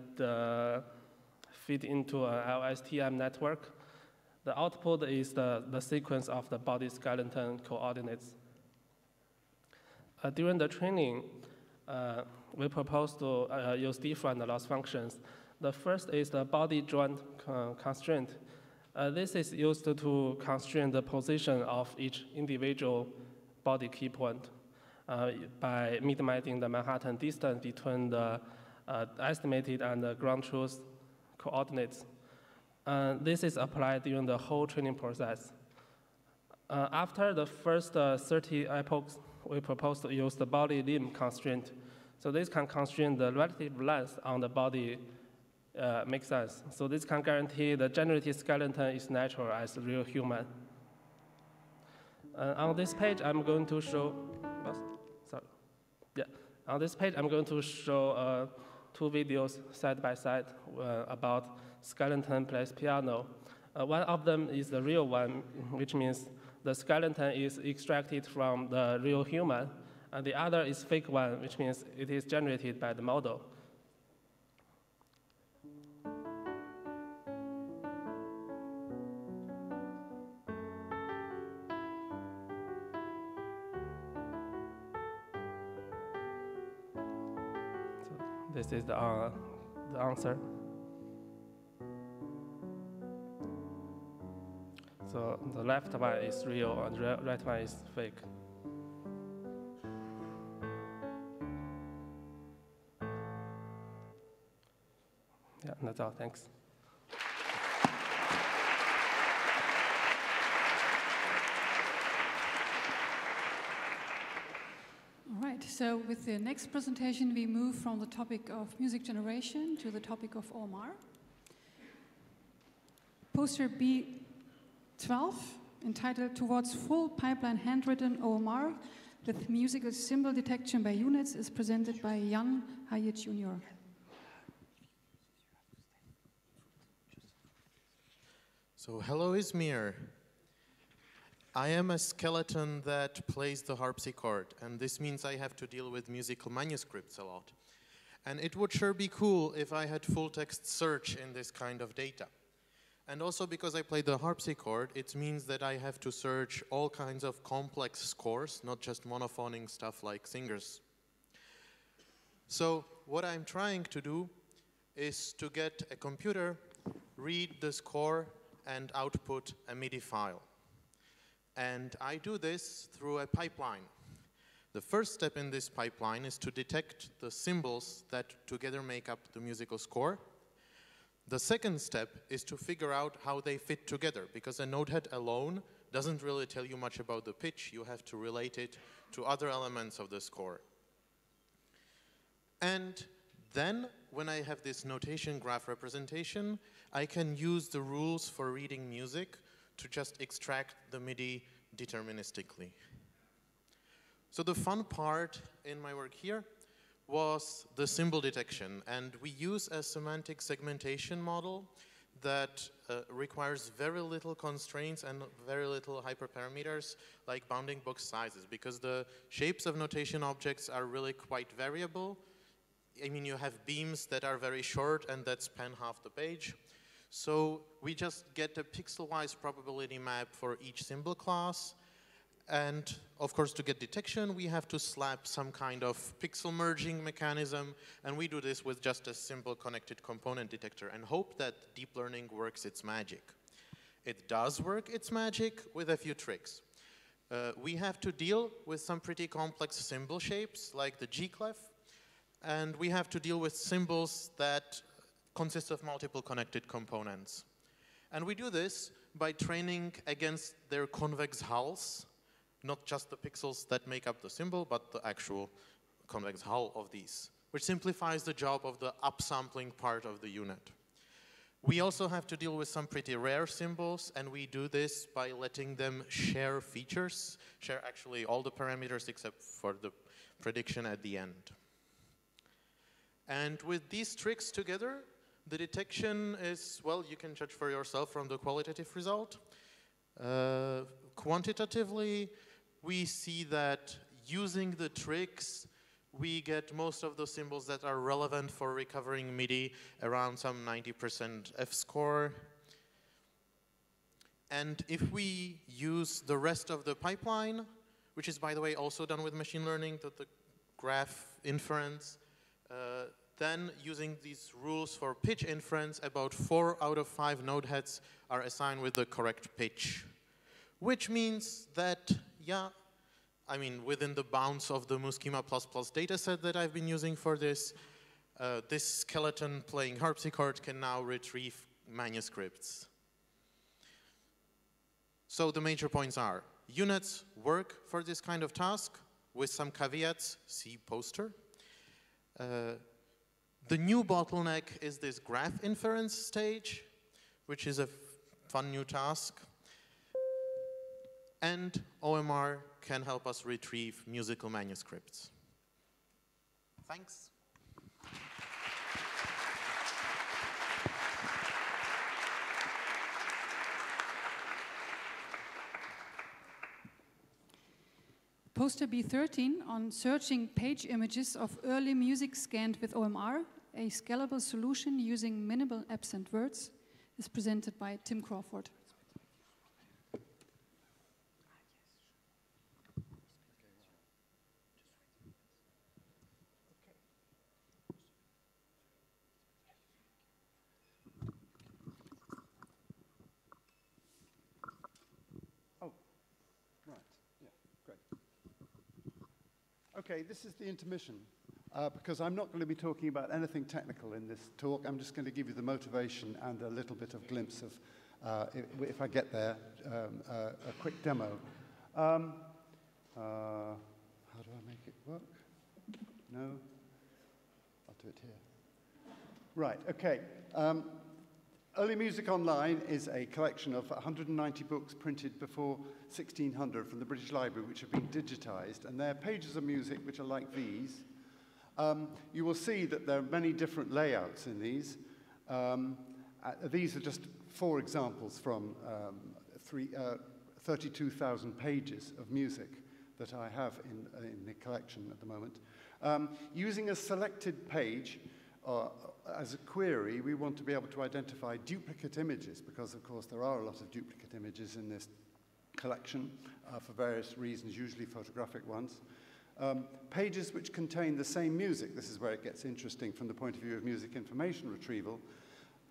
feed into an LSTM network. The output is the sequence of the body skeleton coordinates. During the training, we propose to use different loss functions. The first is the body joint constraint. This is used to constrain the position of each individual body key point by minimizing the Manhattan distance between the estimated and the ground truth coordinates. This is applied during the whole training process. After the first 30 epochs, we propose to use the body limb constraint. So this can constrain the relative length on the body makes sense. So this can guarantee the generated skeleton is natural as a real human. On this page, I'm going to show, on this page, I'm going to show two videos side by side about skeleton plays piano. One of them is the real one, which means the skeleton is extracted from the real human, and the other is fake one, which means it is generated by the model. This is the answer. So the left one is real and the right one is fake. Yeah, that's all. Thanks. All right, so with the next presentation, we move from the topic of music generation to the topic of OMR. Poster B12, entitled Towards Full Pipeline Handwritten OMR with Musical Symbol Detection by Units, is presented by Jan Hayet Jr. So, hello ISMIR. I am a skeleton that plays the harpsichord, and this means I have to deal with musical manuscripts a lot. And it would sure be cool if I had full-text search in this kind of data. And also because I play the harpsichord, it means that I have to search all kinds of complex scores, not just monophonic stuff like singers. So what I'm trying to do is to get a computer, read the score, and output a MIDI file. And I do this through a pipeline. The first step in this pipeline is to detect the symbols that together make up the musical score. The second step is to figure out how they fit together, because a notehead alone doesn't really tell you much about the pitch. You have to relate it to other elements of the score. And Then, when I have this notation graph representation, I can use the rules for reading music to just extract the MIDI deterministically. So the fun part in my work here was the symbol detection, and we use a semantic segmentation model that requires very little constraints and very little hyperparameters like bounding box sizes, because the shapes of notation objects are really quite variable. I mean, you have beams that are very short and that span half the page. So we just get a pixel-wise probability map for each symbol class. And of course, to get detection, we have to slap some kind of pixel merging mechanism. And we do this with just a simple connected component detector and hope that deep learning works its magic. It does work its magic with a few tricks. We have to deal with some pretty complex symbol shapes like the G-clef. And we have to deal with symbols that consist of multiple connected components. And we do this by training against their convex hulls, not just the pixels that make up the symbol, but the actual convex hull of these, which simplifies the job of the upsampling part of the unit. We also have to deal with some pretty rare symbols, and we do this by letting them share features, share actually all the parameters except for the prediction at the end. And with these tricks together, the detection is, well, you can judge for yourself from the qualitative result. Quantitatively, we see that using the tricks, we get most of the symbols that are relevant for recovering MIDI around some 90% F-score. And if we use the rest of the pipeline, which is, by the way, also done with machine learning, the graph inference, then using these rules for pitch inference, about 4 out of 5 node heads are assigned with the correct pitch. Which means that, yeah, I mean, within the bounds of the Muschema++ dataset that I've been using for this, this skeleton playing harpsichord can now retrieve manuscripts. So the major points are, units work for this kind of task with some caveats, see poster. The new bottleneck is this graph inference stage, which is a fun new task. And OMR can help us retrieve musical manuscripts. Thanks. Poster B13 on searching page images of early music scanned with OMR, a scalable solution using minimal absent words, is presented by Tim Crawford. Okay, this is the intermission, because I'm not going to be talking about anything technical in this talk. I'm just going to give you the motivation and a little bit of glimpse of, if I get there, a quick demo. How do I make it work? No? I'll do it here. Right, okay. Early Music Online is a collection of 190 books printed before 1600 from the British Library, which have been digitized, and they're pages of music which are like these. You will see that there are many different layouts in these. These are just 4 examples from 32,000 pages of music that I have in the collection at the moment. Using a selected page, as a query, we want to be able to identify duplicate images, because of course there are a lot of duplicate images in this collection for various reasons, usually photographic ones. Pages which contain the same music, this is where it gets interesting from the point of view of music information retrieval,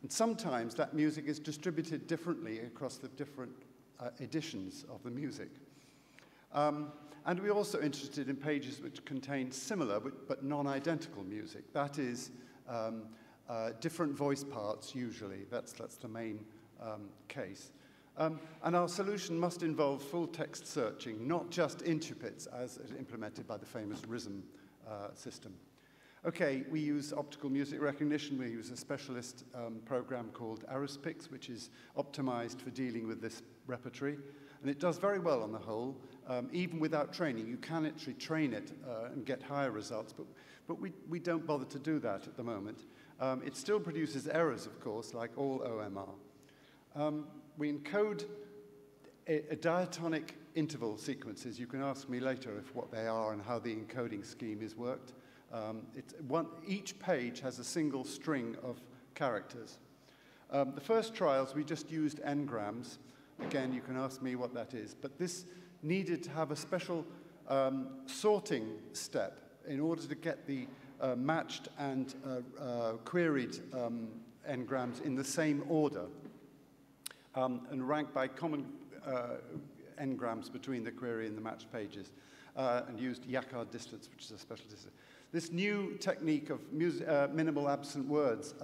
and sometimes that music is distributed differently across the different editions of the music. And we're also interested in pages which contain similar but non-identical music. That is, different voice parts usually. That's the main case. And our solution must involve full text searching, not just interpits as implemented by the famous RISM system. Okay, we use optical music recognition. We use a specialist program called Aruspix, which is optimized for dealing with this repertory. And it does very well on the whole, even without training. You can actually train it and get higher results, but we don't bother to do that at the moment. It still produces errors, of course, like all OMR. We encode a diatonic interval sequences. You can ask me later what they are and how the encoding scheme is worked. Each page has a single string of characters. The first trials, we just used n-grams. Again, you can ask me what that is. But this needed to have a special sorting step in order to get the matched and queried n-grams in the same order and ranked by common n-grams between the query and the matched pages, and used Yakard distance, which is a special distance. This new technique of minimal absent words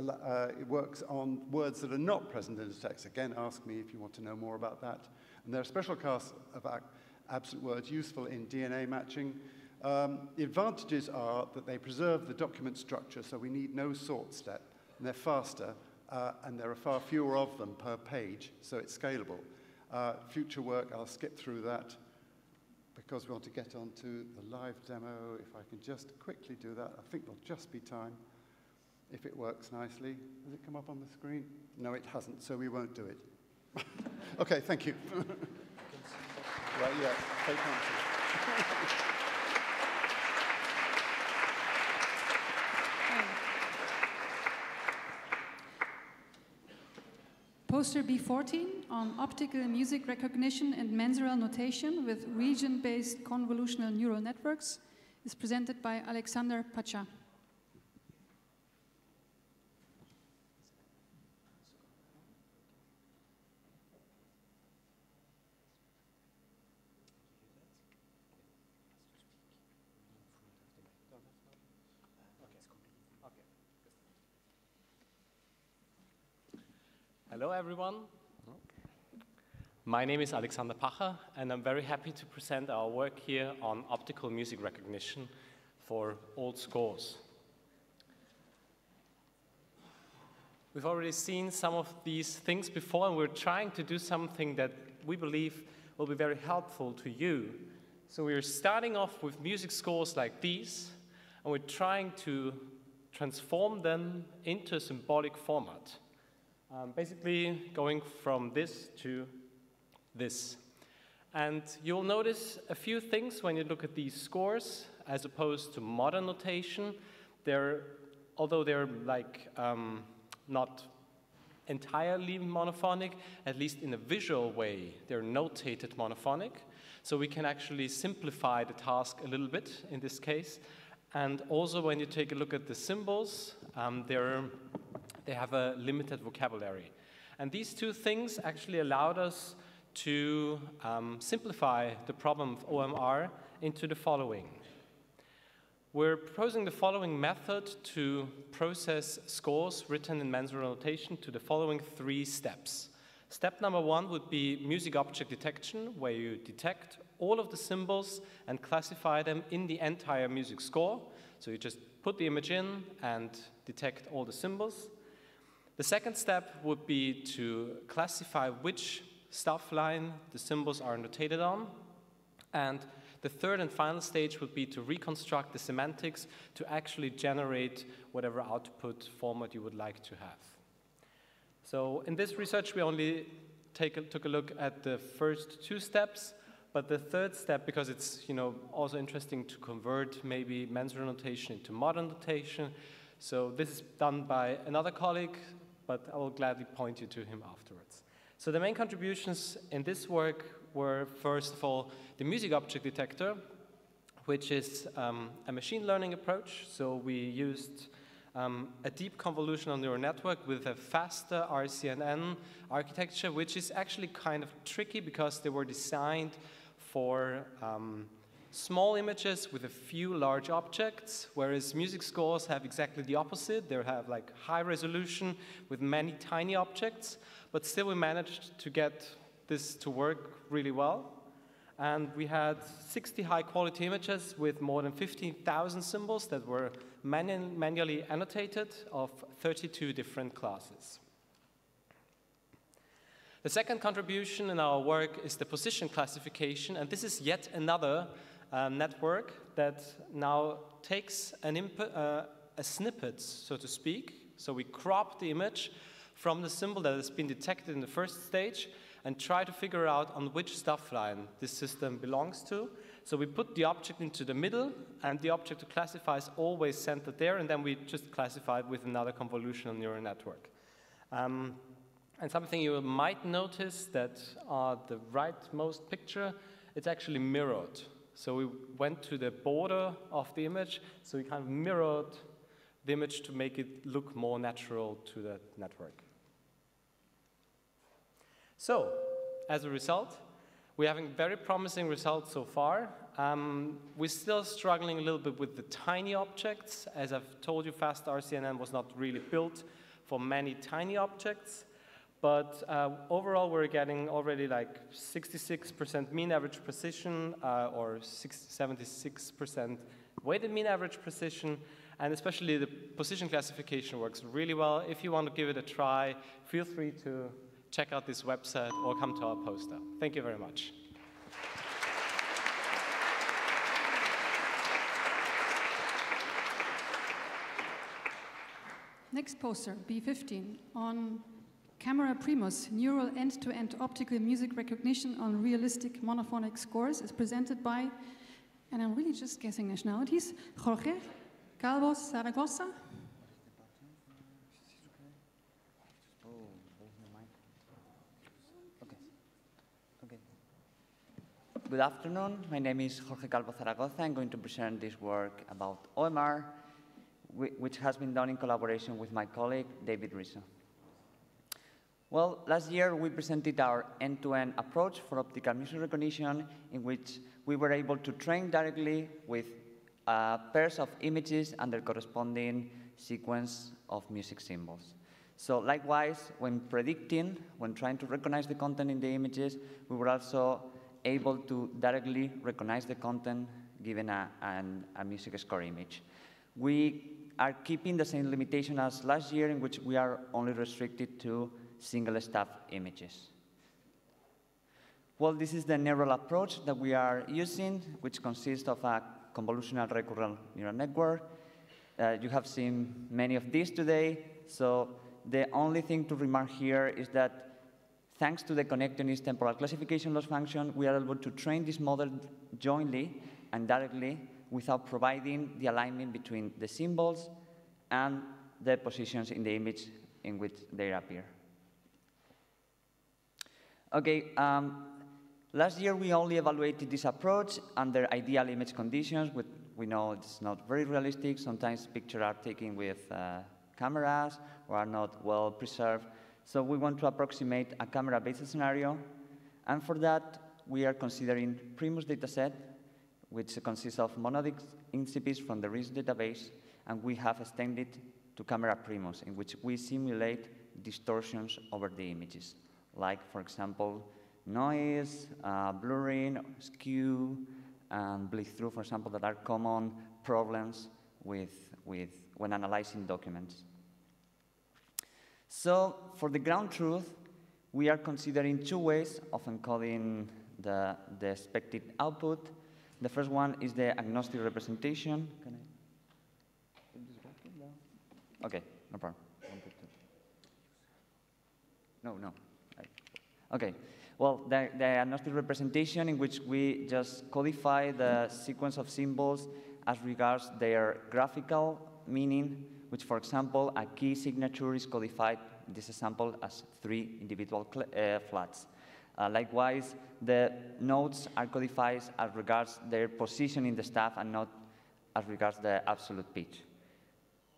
it works on words that are not present in the text. Again, ask me if you want to know more about that. And there are special casts of absent words useful in DNA matching. The advantages are that they preserve the document structure, so we need no sort step. And they're faster, and there are far fewer of them per page, so it's scalable. Future work, I'll skip through that because we want to get on to the live demo. If I can just quickly do that, I think there'll just be time if it works nicely. Has it come up on the screen? No, it hasn't, so we won't do it. Okay, thank you. Right, yeah, take answers. Poster B14 on optical music recognition and mensural notation with region-based convolutional neural networks is presented by Alexander Pacha. Hello, everyone. My name is Alexander Pacher, and I'm very happy to present our work here on optical music recognition for old scores. We've already seen some of these things before, and we're trying to do something that we believe will be very helpful to you. So we're starting off with music scores like these, and we're trying to transform them into a symbolic format. Basically going from this to this. And you'll notice a few things when you look at these scores as opposed to modern notation. Although they're like not entirely monophonic, at least in a visual way, they're notated monophonic. So we can actually simplify the task a little bit in this case. And also when you take a look at the symbols, they have a limited vocabulary. And these two things actually allowed us to simplify the problem of OMR into the following. We're proposing the following method to process scores written in mensural notation to the following 3 steps. Step number 1 would be music object detection, where you detect all of the symbols and classify them in the entire music score. So you just put the image in and detect all the symbols. The second step would be to classify which stuff line the symbols are notated on. And the third and final stage would be to reconstruct the semantics to actually generate whatever output format you would like to have. So in this research, we only took a look at the first 2 steps, but the third step, because it's also interesting to convert maybe mensural notation into modern notation. So this is done by another colleague, but I will gladly point you to him afterwards. So the main contributions in this work were, first of all, the music object detector, which is a machine learning approach. So we used a deep convolutional neural network with a faster RCNN architecture, which is actually kind of tricky because they were designed for small images with a few large objects, whereas music scores have exactly the opposite. They have like high resolution with many tiny objects, but still we managed to get this to work really well. And we had 60 high-quality images with more than 15,000 symbols that were manually annotated of 32 different classes. The second contribution in our work is the position classification, and this is yet another network that now takes a snippet, so to speak. So we crop the image from the symbol that has been detected in the first stage and try to figure out on which stuff line this system belongs to. So we put the object into the middle, and the object to classify is always centered there, and then we just classify it with another convolutional neural network. And something you might notice that the rightmost picture, it's actually mirrored. So we went to the border of the image, so we kind of mirrored the image to make it look more natural to the network. So, as a result, we're having very promising results so far. We're still struggling a little bit with the tiny objects. As I've told you, fast RCNN was not really built for many tiny objects. But overall, we're getting already like 66% mean average precision or 76% weighted mean average precision. And especially the position classification works really well. If you want to give it a try, feel free to check out this website or come to our poster. Thank you very much. Next poster, B15, on Camera Primus, neural end-to-end optical music recognition on realistic monophonic scores, is presented by, and I'm really just guessing nationalities, Jorge Calvo Zaragoza. Good afternoon. My name is Jorge Calvo Zaragoza. I'm going to present this work about OMR, which has been done in collaboration with my colleague, David Rizzo. Well, last year we presented our end-to-end approach for optical music recognition, in which we were able to train directly with pairs of images and their corresponding sequence of music symbols. So likewise, when trying to recognize the content in the images, we were also able to directly recognize the content given a music score image. We are keeping the same limitation as last year, in which we are only restricted to single staff images. Well, this is the neural approach that we are using, which consists of a convolutional recurrent neural network. You have seen many of these today, so the only thing to remark here is that thanks to the connectionist temporal classification loss function, we are able to train this model jointly and directly without providing the alignment between the symbols and the positions in the image in which they appear. Okay, last year we only evaluated this approach under ideal image conditions. We know it's not very realistic. Sometimes pictures are taken with cameras or are not well preserved. So we want to approximate a camera-based scenario. And for that, we are considering Primus dataset, which consists of monodic incipits from the RIS database, and we have extended to Camera Primus, in which we simulate distortions over the images, like, for example, noise, blurring, skew, and bleed-through, for example, that are common problems when analyzing documents. So for the ground truth, we are considering two ways of encoding the expected output. The first one is the agnostic representation. Can I? Is this working? No. Okay, no problem. No. Okay. Well, the agnostic representation, in which we just codify the sequence of symbols as regards their graphical meaning, which, for example, a key signature is codified in this example as 3 individual flats. Likewise, the notes are codified as regards their position in the staff and not as regards the absolute pitch.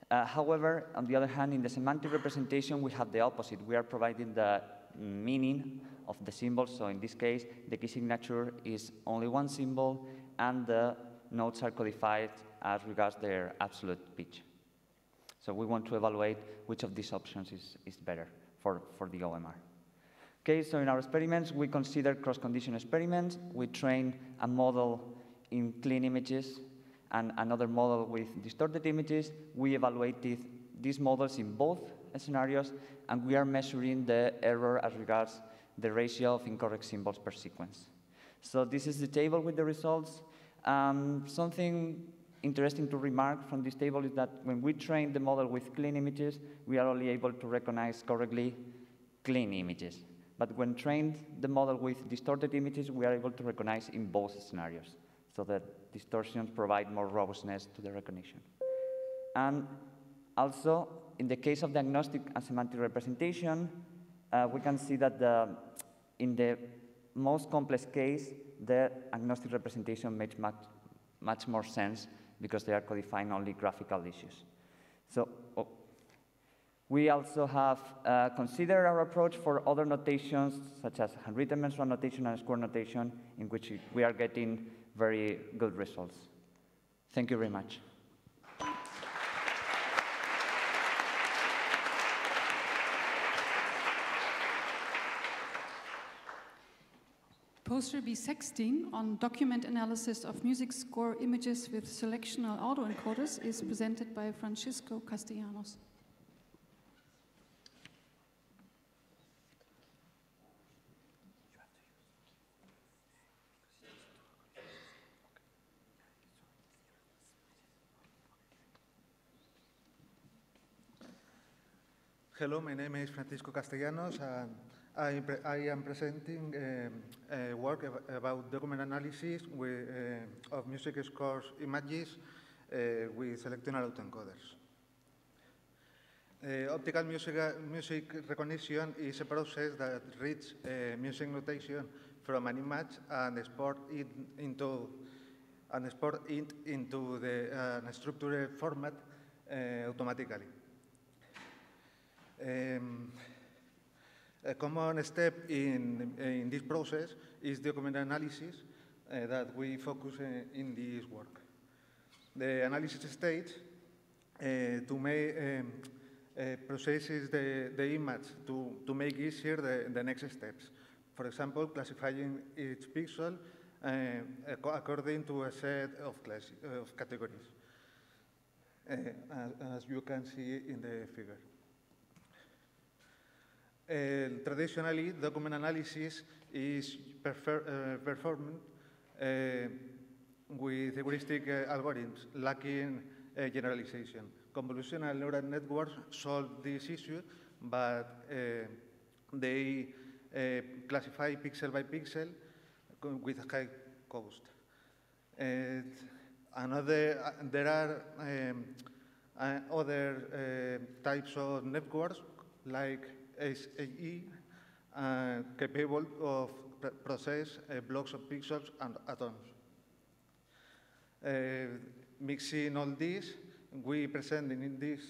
However, on the other hand, in the semantic representation, we have the opposite. We are providing the meaning of the symbol. So in this case, the key signature is only one symbol, and the notes are codified as regards their absolute pitch. So we want to evaluate which of these options is better for the OMR. Okay, so in our experiments, we consider cross-condition experiments. We train a model in clean images and another model with distorted images. We evaluated these models in both scenarios, and we are measuring the error as regards the ratio of incorrect symbols per sequence. So this is the table with the results. Something interesting to remark from this table is that when we train the model with clean images, we are only able to recognize correctly clean images. But when trained the model with distorted images, we are able to recognize in both scenarios, so that distortions provide more robustness to the recognition. And also, in the case of diagnostic and semantic representation, we can see that in the most complex case, the agnostic representation makes much more sense because they are codifying only graphical issues. So we also have considered our approach for other notations, such as handwritten mensural notation and square notation, in which we are getting very good results. Thank you very much. Poster B16 on document analysis of music score images with selectional autoencoders is presented by Francisco Castellanos. Hello, my name is Francisco Castellanos, and I am presenting a work about document analysis of music scores images with selectional autoencoders. Optical music recognition is a process that reads music notation from an image and export it into the structured format automatically. A common step in this process is document analysis that we focus in this work. The analysis stage to make processes the image to make easier the next steps. For example, classifying each pixel according to a set of categories, as you can see in the figure. Traditionally, document analysis is performed with heuristic algorithms lacking generalization. Convolutional neural networks solve this issue, but they classify pixel by pixel with a high cost. There are other types of networks like SAE, capable of process blocks of pixels and atoms. Mixing all this, we present in this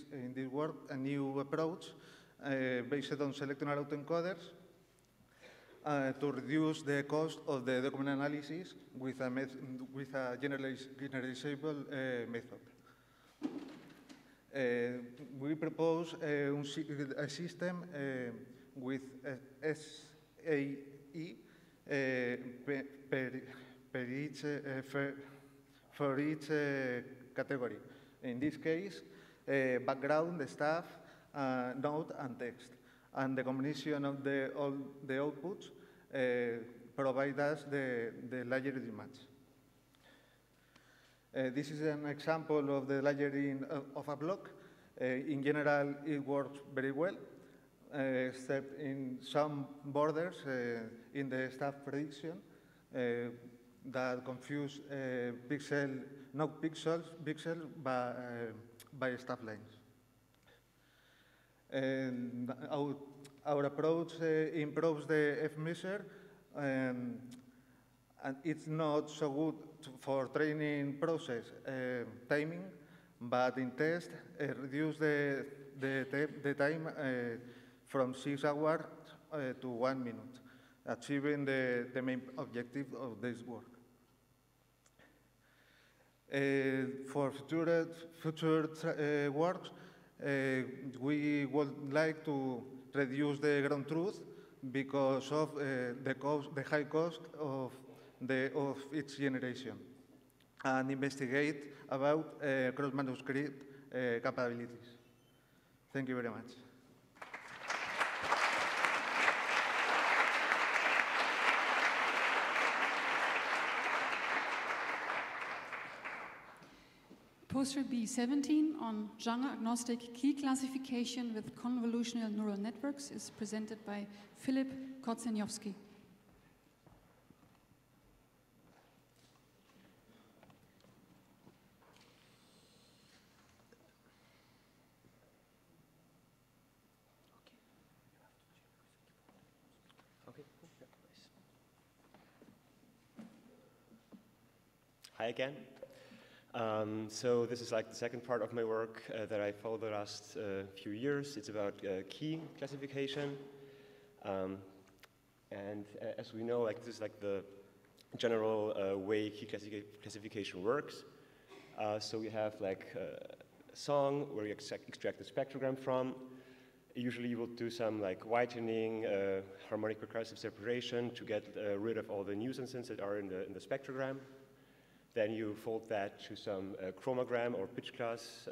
work a new approach based on selectional autoencoders to reduce the cost of the document analysis with a generalizable method. We propose a system with SAE for each category. In this case, background, the staff, note, and text. And the combination of all the outputs provide us the layered image. This is an example of the layering of a block. In general, it works very well, except in some borders in the staff prediction that confuse not pixels by staff lines. And our approach improves the ISMIR, and it's not so good for training process timing, but in test, reduce the time from 6 hours to 1 minute, achieving the main objective of this work. For future works, we would like to reduce the ground truth because of the high cost of its generation, and investigate about cross-manuscript capabilities. Thank you very much. Poster B17 on genre-agnostic key classification with convolutional neural networks is presented by Filip Korzeniowski. Hi again. So this is like the second part of my work that I followed the last few years. It's about key classification. And as we know, like this is like the general way key classification works. So we have like a song where you extract the spectrogram from. Usually you will do some like whitening, harmonic recursive separation to get rid of all the nuisances that are in the spectrogram. Then you fold that to some chromogram or pitch class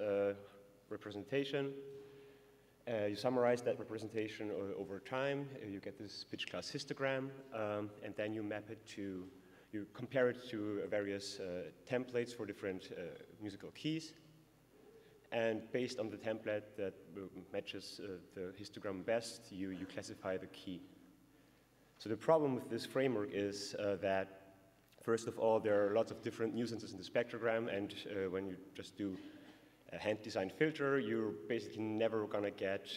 representation. You summarize that representation over time. You get this pitch class histogram, and then you map it to, you compare it to various templates for different musical keys. And based on the template that matches the histogram best, you classify the key. So the problem with this framework is that first of all, there are lots of different nuisances in the spectrogram, and when you just do a hand-designed filter, you're basically never gonna get,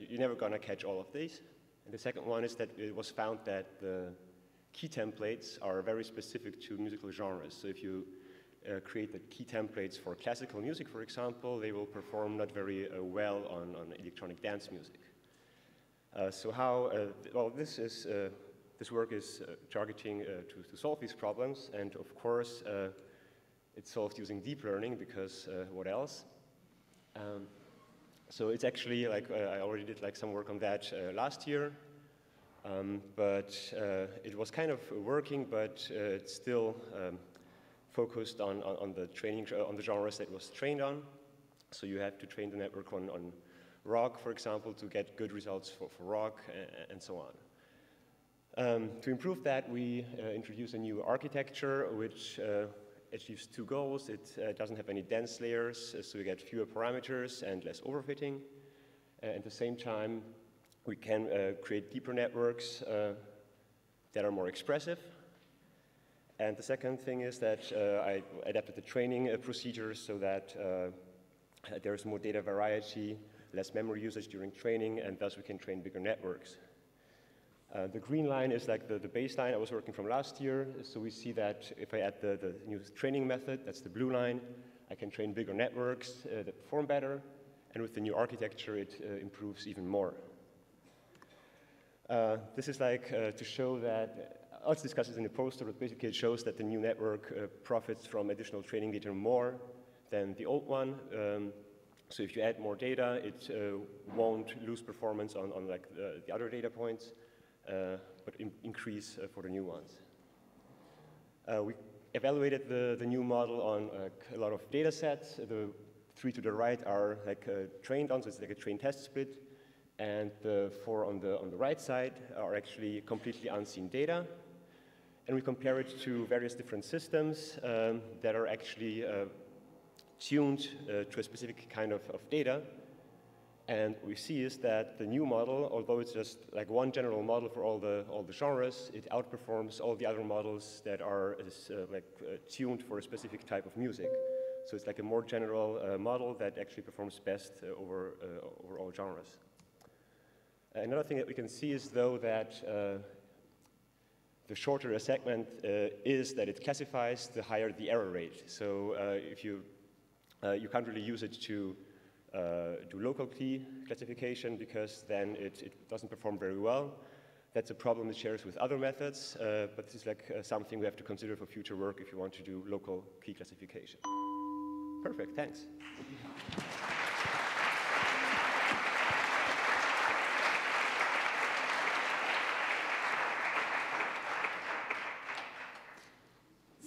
you're never gonna catch all of these. And the second one is that it was found that the key templates are very specific to musical genres. So if you create the key templates for classical music, for example, they will perform not very well on electronic dance music. So how, well, this work is targeting to solve these problems, and of course, it's solved using deep learning because what else? So it's actually like, I already did like some work on that last year, but it was kind of working, but it's still focused on the training, on the genres that it was trained on. So you have to train the network on rock, for example, to get good results for rock and so on. To improve that, we introduced a new architecture which achieves two goals. It doesn't have any dense layers, so we get fewer parameters and less overfitting. At the same time, we can create deeper networks that are more expressive. And the second thing is that I adapted the training procedures so that there's more data variety, less memory usage during training, and thus we can train bigger networks. The green line is like the baseline I was working from last year. So we see that if I add the new training method, that's the blue line, I can train bigger networks that perform better. And with the new architecture, it improves even more. This is like to show that, let's discuss this in the poster, but basically it shows that the new network profits from additional training data more than the old one. So if you add more data, it won't lose performance on like the other data points, but increase for the new ones. We evaluated the new model on a lot of data sets. The three to the right are like trained on, so it's like a trained test split. And the four on the right side are actually completely unseen data. And we compare it to various different systems that are actually tuned to a specific kind of data. And what we see is that the new model, although it's just like one general model for all the genres, it outperforms all the other models that are tuned for a specific type of music. So it's like a more general model that actually performs best over all genres. Another thing that we can see is, though, that the shorter a segment is that it classifies, the higher the error rate. So if you can't really use it to do local key classification because then it doesn't perform very well. That's a problem it shares with other methods, but this is like something we have to consider for future work if you want to do local key classification. Perfect, thanks.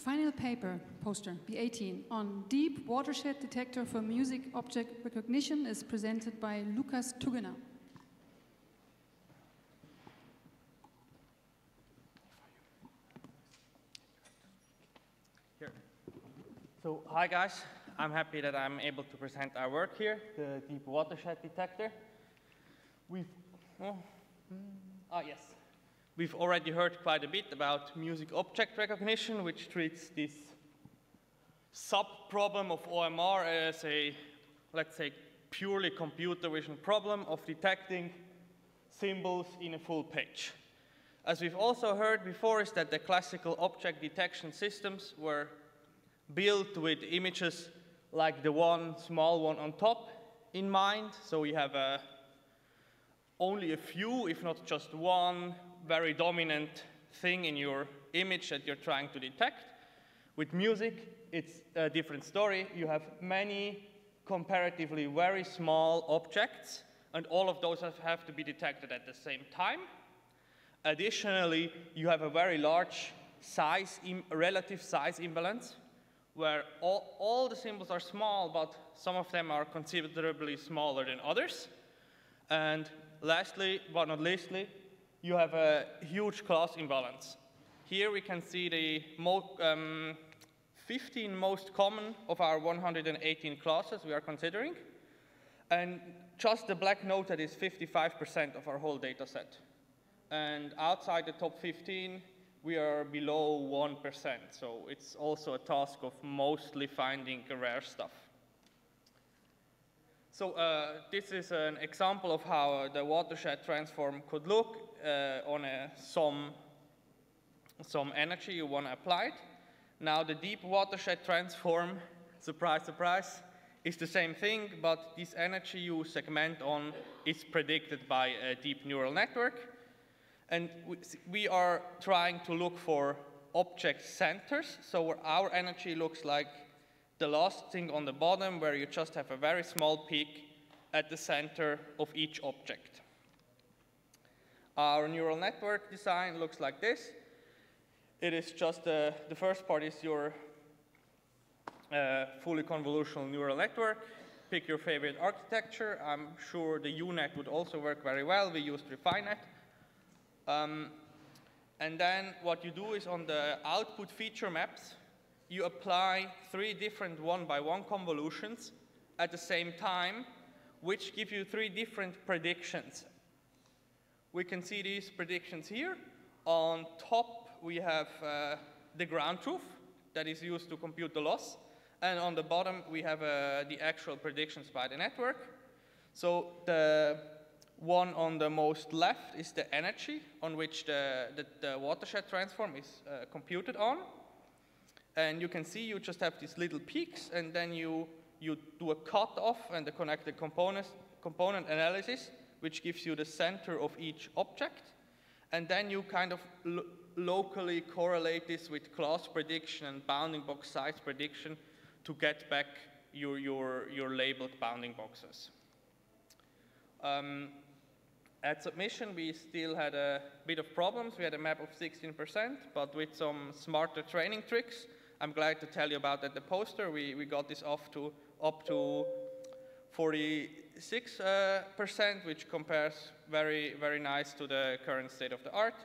final paper, poster B18, on deep watershed detector for music object recognition is presented by Lukas Tugener. Here. So, hi guys. I'm happy that I'm able to present our work here, the deep watershed detector. We've already heard quite a bit about music object recognition, which treats this sub-problem of OMR as a, let's say, purely computer vision problem of detecting symbols in a full page. As we've also heard before, is that the classical object detection systems were built with images like the one small one on top in mind. So we have only a few, if not just one, very dominant thing in your image that you're trying to detect. With music, it's a different story. You have many comparatively very small objects, and all of those have to be detected at the same time. Additionally, you have a very large relative size imbalance, where all the symbols are small, but some of them are considerably smaller than others. And lastly, but not leastly, you have a huge class imbalance. Here we can see the 15 most common of our 118 classes we are considering. And just the black noted is 55% of our whole data set. And outside the top 15, we are below 1%. So it's also a task of mostly finding rare stuff. So this is an example of how the watershed transform could look on some energy you want to apply. Now the deep watershed transform, surprise, surprise, is the same thing, but this energy you segment on is predicted by a deep neural network. And we are trying to look for object centers. So our energy looks like the last thing on the bottom, where you just have a very small peak at the center of each object. Our neural network design looks like this. It is just the first part is your fully convolutional neural network. Pick your favorite architecture. I'm sure the UNet would also work very well. We used RefineNet. And then what you do is on the output feature maps, you apply 3 different one-by-one convolutions at the same time, which give you 3 different predictions. We can see these predictions here. On top, we have the ground truth that is used to compute the loss. And on the bottom, we have the actual predictions by the network. So the one on the most left is the energy on which the watershed transform is computed on. And you can see you just have these little peaks, and then you do a cutoff and the connected component analysis, which gives you the center of each object. And then you kind of locally correlate this with class prediction and bounding box size prediction to get back your labeled bounding boxes. At submission, we still had a bit of problems. We had a map of 16%, but with some smarter training tricks, I'm glad to tell you about at the poster. We got this up to 46%, which compares very, very nice to the current state of the art.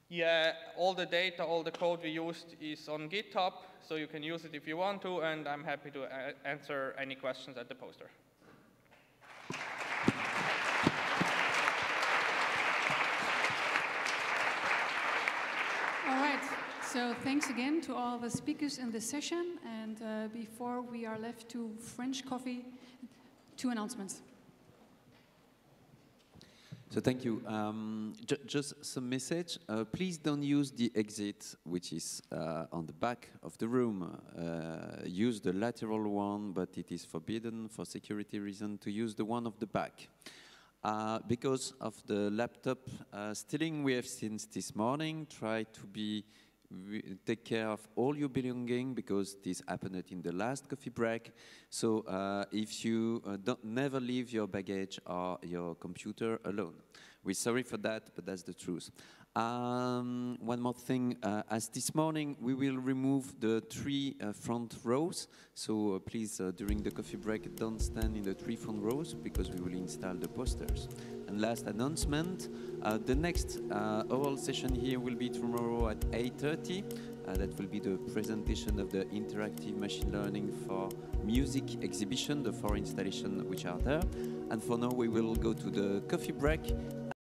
Yeah, all the data, all the code we used is on GitHub, so you can use it if you want to, and I'm happy to answer any questions at the poster. All right, so thanks again to all the speakers in this session. And before we are left to French coffee, 2 announcements. So thank you. Just some message. Please don't use the exit, which is on the back of the room. Use the lateral one, but it is forbidden for security reasons to use the one of the back. Because of the laptop stealing we have since this morning, try to take care of all your belongings, because this happened in the last coffee break. So if you never leave your baggage or your computer alone. We're sorry for that, but that's the truth. One more thing, as this morning we will remove the 3 front rows, so please during the coffee break don't stand in the 3 front rows because we will install the posters. And last announcement, the next oral session here will be tomorrow at 8:30. That will be the presentation of the interactive machine learning for music exhibition, the 4 installations which are there. And for now we will go to the coffee break.